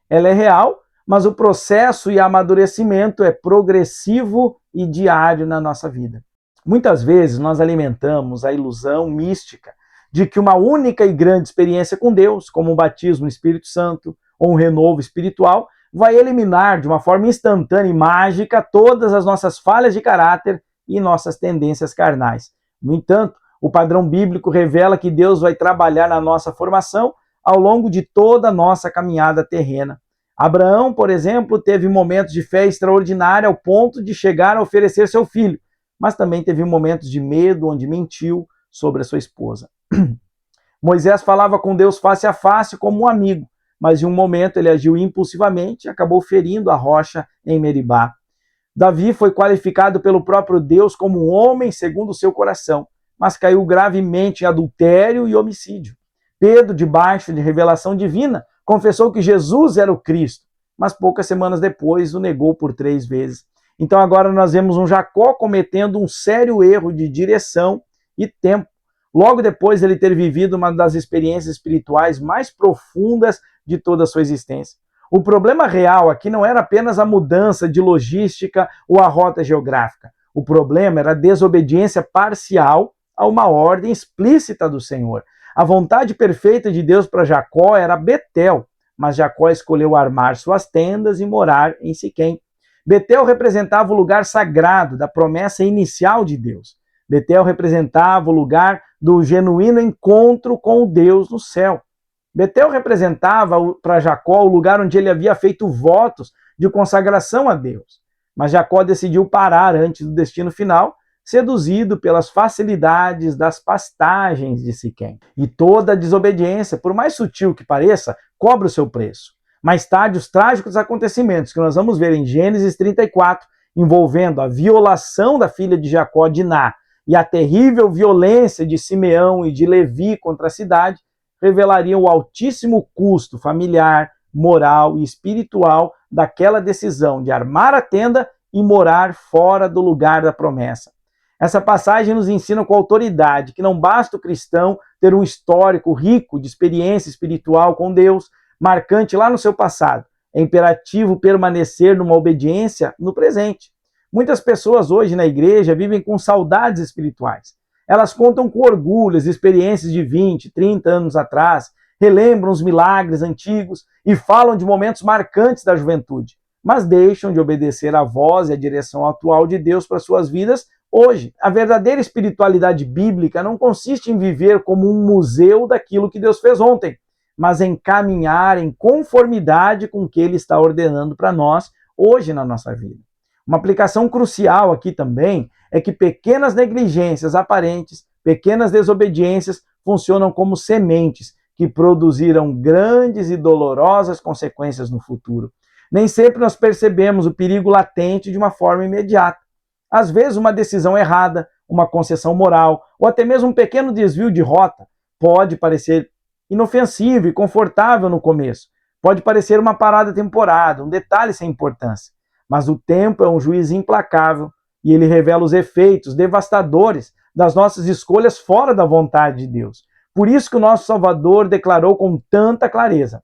ela é real, mas o processo e amadurecimento é progressivo e diário na nossa vida. Muitas vezes nós alimentamos a ilusão mística de que uma única e grande experiência com Deus, como um batismo no Espírito Santo ou um renovo espiritual, vai eliminar de uma forma instantânea e mágica todas as nossas falhas de caráter e nossas tendências carnais. No entanto, o padrão bíblico revela que Deus vai trabalhar na nossa formação ao longo de toda a nossa caminhada terrena. Abraão, por exemplo, teve momentos de fé extraordinária ao ponto de chegar a oferecer seu filho, mas também teve momentos de medo onde mentiu sobre a sua esposa. Moisés falava com Deus face a face como um amigo, mas em um momento ele agiu impulsivamente e acabou ferindo a rocha em Meribá. Davi foi qualificado pelo próprio Deus como um homem segundo o seu coração, mas caiu gravemente em adultério e homicídio. Pedro, debaixo de revelação divina, confessou que Jesus era o Cristo, mas poucas semanas depois o negou por 3 vezes. Então agora nós vemos um Jacó cometendo um sério erro de direção e tempo, logo depois de ele ter vivido uma das experiências espirituais mais profundas de toda a sua existência. O problema real aqui não era apenas a mudança de logística ou a rota geográfica. O problema era a desobediência parcial a uma ordem explícita do Senhor. A vontade perfeita de Deus para Jacó era Betel, mas Jacó escolheu armar suas tendas e morar em Siquém. Betel representava o lugar sagrado da promessa inicial de Deus. Betel representava o lugar do genuíno encontro com o Deus no céu. Betel representava para Jacó o lugar onde ele havia feito votos de consagração a Deus. Mas Jacó decidiu parar antes do destino final, seduzido pelas facilidades das pastagens de Siquém. E toda desobediência, por mais sutil que pareça, cobra o seu preço. Mais tarde, os trágicos acontecimentos que nós vamos ver em Gênesis 34, envolvendo a violação da filha de Jacó, Diná, e a terrível violência de Simeão e de Levi contra a cidade, revelariam o altíssimo custo familiar, moral e espiritual daquela decisão de armar a tenda e morar fora do lugar da promessa. Essa passagem nos ensina com autoridade que não basta o cristão ter um histórico rico de experiência espiritual com Deus, marcante lá no seu passado. É imperativo permanecer numa obediência no presente. Muitas pessoas hoje na igreja vivem com saudades espirituais. Elas contam com orgulho as experiências de 20, 30 anos atrás, relembram os milagres antigos e falam de momentos marcantes da juventude, mas deixam de obedecer à voz e à direção atual de Deus para suas vidas hoje. A verdadeira espiritualidade bíblica não consiste em viver como um museu daquilo que Deus fez ontem, mas em caminhar em conformidade com o que Ele está ordenando para nós hoje na nossa vida. Uma aplicação crucial aqui também é que pequenas negligências aparentes, pequenas desobediências funcionam como sementes que produzirão grandes e dolorosas consequências no futuro. Nem sempre nós percebemos o perigo latente de uma forma imediata. Às vezes, uma decisão errada, uma concessão moral ou até mesmo um pequeno desvio de rota pode parecer inofensivo e confortável no começo. Pode parecer uma parada temporária, um detalhe sem importância. Mas o tempo é um juiz implacável e ele revela os efeitos devastadores das nossas escolhas fora da vontade de Deus. Por isso que o nosso Salvador declarou com tanta clareza: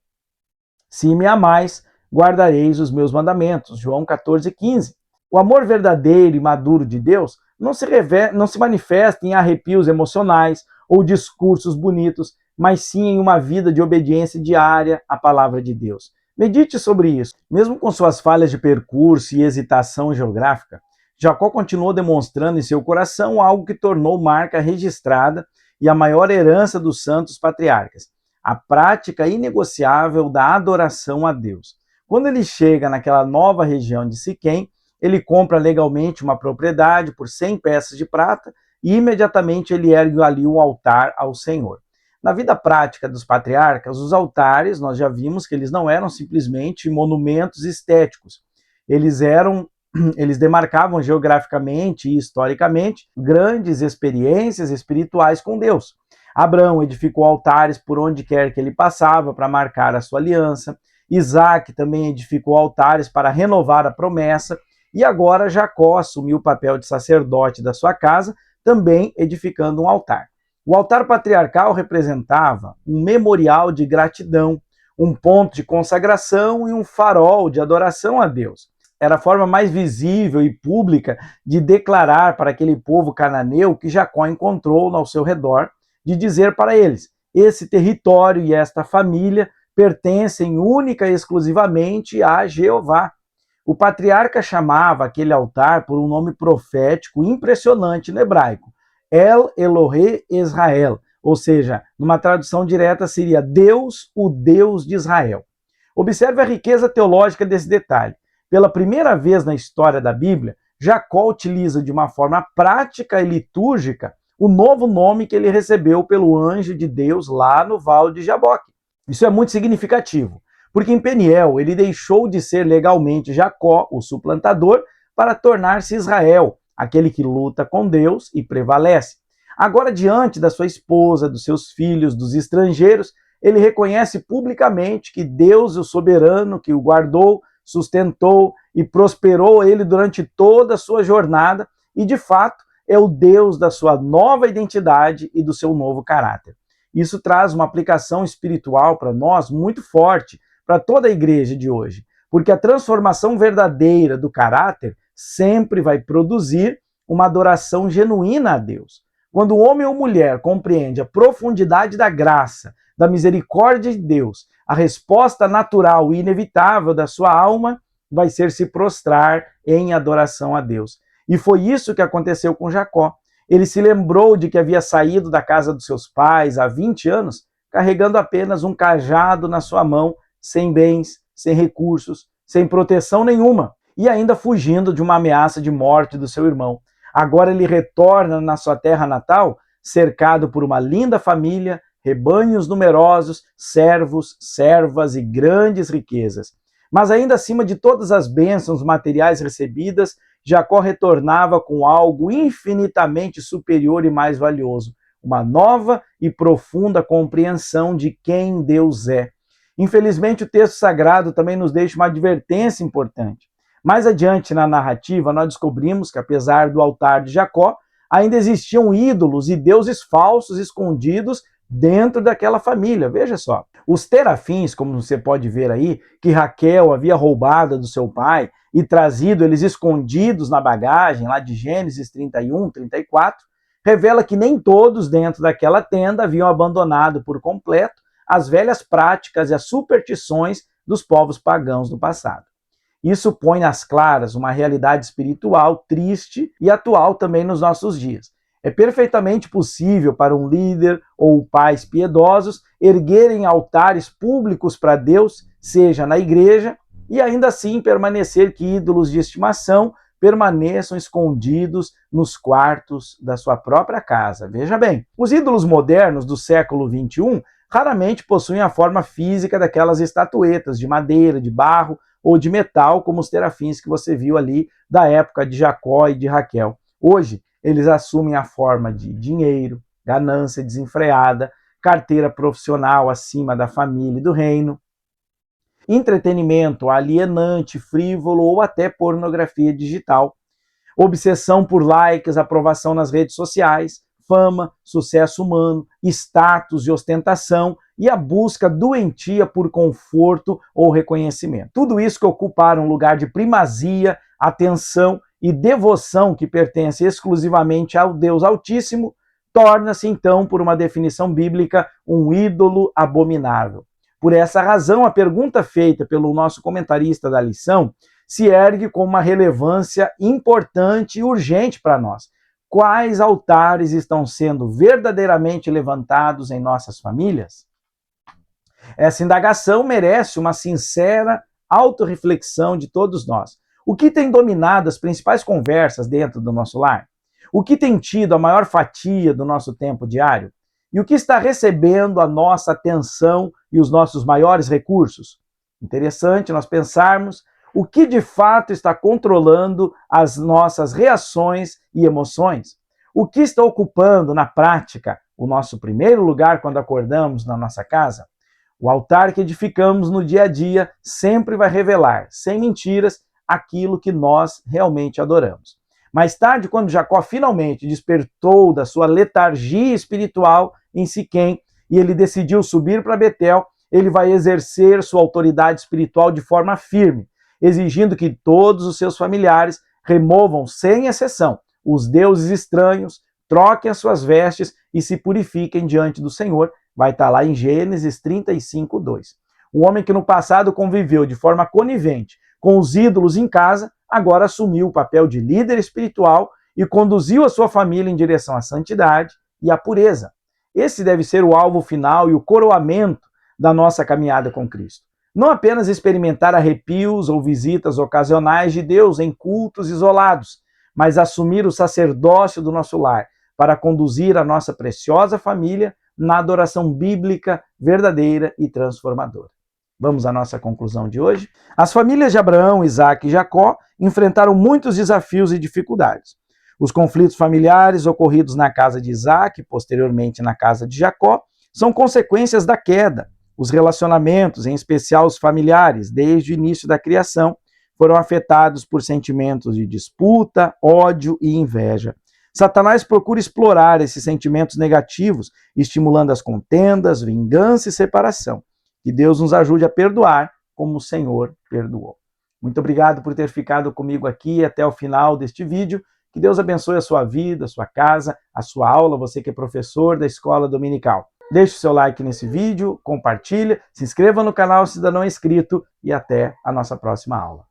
se me amais, guardareis os meus mandamentos. João 14,15. O amor verdadeiro e maduro de Deus não se manifesta em arrepios emocionais ou discursos bonitos, mas sim em uma vida de obediência diária à palavra de Deus. Medite sobre isso. Mesmo com suas falhas de percurso e hesitação geográfica, Jacó continuou demonstrando em seu coração algo que tornou marca registrada e a maior herança dos santos patriarcas: a prática inegociável da adoração a Deus. Quando ele chega naquela nova região de Siquém, ele compra legalmente uma propriedade por 100 peças de prata e imediatamente ele ergue ali um altar ao Senhor. Na vida prática dos patriarcas, os altares, nós já vimos que eles não eram simplesmente monumentos estéticos. Eles demarcavam geograficamente e historicamente grandes experiências espirituais com Deus. Abraão edificou altares por onde quer que ele passava para marcar a sua aliança. Isaac também edificou altares para renovar a promessa. E agora Jacó assumiu o papel de sacerdote da sua casa, também edificando um altar. O altar patriarcal representava um memorial de gratidão, um ponto de consagração e um farol de adoração a Deus. Era a forma mais visível e pública de declarar para aquele povo cananeu que Jacó encontrou ao seu redor, de dizer para eles: esse território e esta família pertencem única e exclusivamente a Jeová. O patriarca chamava aquele altar por um nome profético impressionante no hebraico: El Elohe Israel, ou seja, numa tradução direta seria Deus, o Deus de Israel. Observe a riqueza teológica desse detalhe. Pela primeira vez na história da Bíblia, Jacó utiliza de uma forma prática e litúrgica o novo nome que ele recebeu pelo anjo de Deus lá no Vale de Jaboque. Isso é muito significativo, porque em Peniel ele deixou de ser legalmente Jacó, o suplantador, para tornar-se Israel, aquele que luta com Deus e prevalece. Agora, diante da sua esposa, dos seus filhos, dos estrangeiros, ele reconhece publicamente que Deus, o soberano, que o guardou, sustentou e prosperou ele durante toda a sua jornada e, de fato, é o Deus da sua nova identidade e do seu novo caráter. Isso traz uma aplicação espiritual para nós muito forte, para toda a igreja de hoje, porque a transformação verdadeira do caráter sempre vai produzir uma adoração genuína a Deus. Quando o homem ou mulher compreende a profundidade da graça, da misericórdia de Deus, a resposta natural e inevitável da sua alma vai ser se prostrar em adoração a Deus. E foi isso que aconteceu com Jacó. Ele se lembrou de que havia saído da casa dos seus pais há 20 anos, carregando apenas um cajado na sua mão, sem bens, sem recursos, sem proteção nenhuma, e ainda fugindo de uma ameaça de morte do seu irmão. Agora ele retorna na sua terra natal, cercado por uma linda família, rebanhos numerosos, servos, servas e grandes riquezas. Mas ainda acima de todas as bênçãos materiais recebidas, Jacó retornava com algo infinitamente superior e mais valioso: uma nova e profunda compreensão de quem Deus é. Infelizmente, o texto sagrado também nos deixa uma advertência importante. Mais adiante na narrativa, nós descobrimos que, apesar do altar de Jacó, ainda existiam ídolos e deuses falsos escondidos dentro daquela família. Veja só. Os terafins, como você pode ver aí, que Raquel havia roubado do seu pai e trazido eles escondidos na bagagem, lá de Gênesis 31, 34, revela que nem todos dentro daquela tenda haviam abandonado por completo as velhas práticas e as superstições dos povos pagãos do passado. Isso põe nas claras uma realidade espiritual triste e atual também nos nossos dias. É perfeitamente possível para um líder ou pais piedosos erguerem altares públicos para Deus, seja na igreja, e ainda assim permanecer que ídolos de estimação permaneçam escondidos nos quartos da sua própria casa. Veja bem, os ídolos modernos do século XXI raramente possuem a forma física daquelas estatuetas de madeira, de barro ou de metal, como os terafins que você viu ali da época de Jacó e de Raquel. Hoje, eles assumem a forma de dinheiro, ganância desenfreada, carteira profissional acima da família e do reino, entretenimento alienante, frívolo ou até pornografia digital, obsessão por likes, aprovação nas redes sociais, fama, sucesso humano, status e ostentação e a busca doentia por conforto ou reconhecimento. Tudo isso que ocuparam um lugar de primazia atenção e devoção que pertence exclusivamente ao Deus Altíssimo, torna-se então, por uma definição bíblica, um ídolo abominável. Por essa razão, a pergunta feita pelo nosso comentarista da lição se ergue com uma relevância importante e urgente para nós. Quais altares estão sendo verdadeiramente levantados em nossas famílias? Essa indagação merece uma sincera autorreflexão de todos nós. O que tem dominado as principais conversas dentro do nosso lar? O que tem tido a maior fatia do nosso tempo diário? E o que está recebendo a nossa atenção e os nossos maiores recursos? Interessante nós pensarmos o que de fato está controlando as nossas reações e emoções. O que está ocupando na prática o nosso primeiro lugar quando acordamos na nossa casa? O altar que edificamos no dia a dia sempre vai revelar, sem mentiras, aquilo que nós realmente adoramos. Mais tarde, quando Jacó finalmente despertou da sua letargia espiritual em Siquém e ele decidiu subir para Betel, ele vai exercer sua autoridade espiritual de forma firme, exigindo que todos os seus familiares removam, sem exceção, os deuses estranhos, troquem as suas vestes e se purifiquem diante do Senhor. Vai estar lá em Gênesis 35:2. O homem que no passado conviveu de forma conivente com os ídolos em casa, agora assumiu o papel de líder espiritual e conduziu a sua família em direção à santidade e à pureza. Esse deve ser o alvo final e o coroamento da nossa caminhada com Cristo. Não apenas experimentar arrepios ou visitas ocasionais de Deus em cultos isolados, mas assumir o sacerdócio do nosso lar para conduzir a nossa preciosa família na adoração bíblica verdadeira e transformadora. Vamos à nossa conclusão de hoje? As famílias de Abraão, Isaque e Jacó enfrentaram muitos desafios e dificuldades. Os conflitos familiares ocorridos na casa de Isaque, posteriormente na casa de Jacó, são consequências da queda. Os relacionamentos, em especial os familiares, desde o início da criação, foram afetados por sentimentos de disputa, ódio e inveja. Satanás procura explorar esses sentimentos negativos, estimulando as contendas, vingança e separação. Que Deus nos ajude a perdoar como o Senhor perdoou. Muito obrigado por ter ficado comigo aqui até o final deste vídeo. Que Deus abençoe a sua vida, a sua casa, a sua aula, você que é professor da escola dominical. Deixe o seu like nesse vídeo, compartilhe, se inscreva no canal se ainda não é inscrito e até a nossa próxima aula.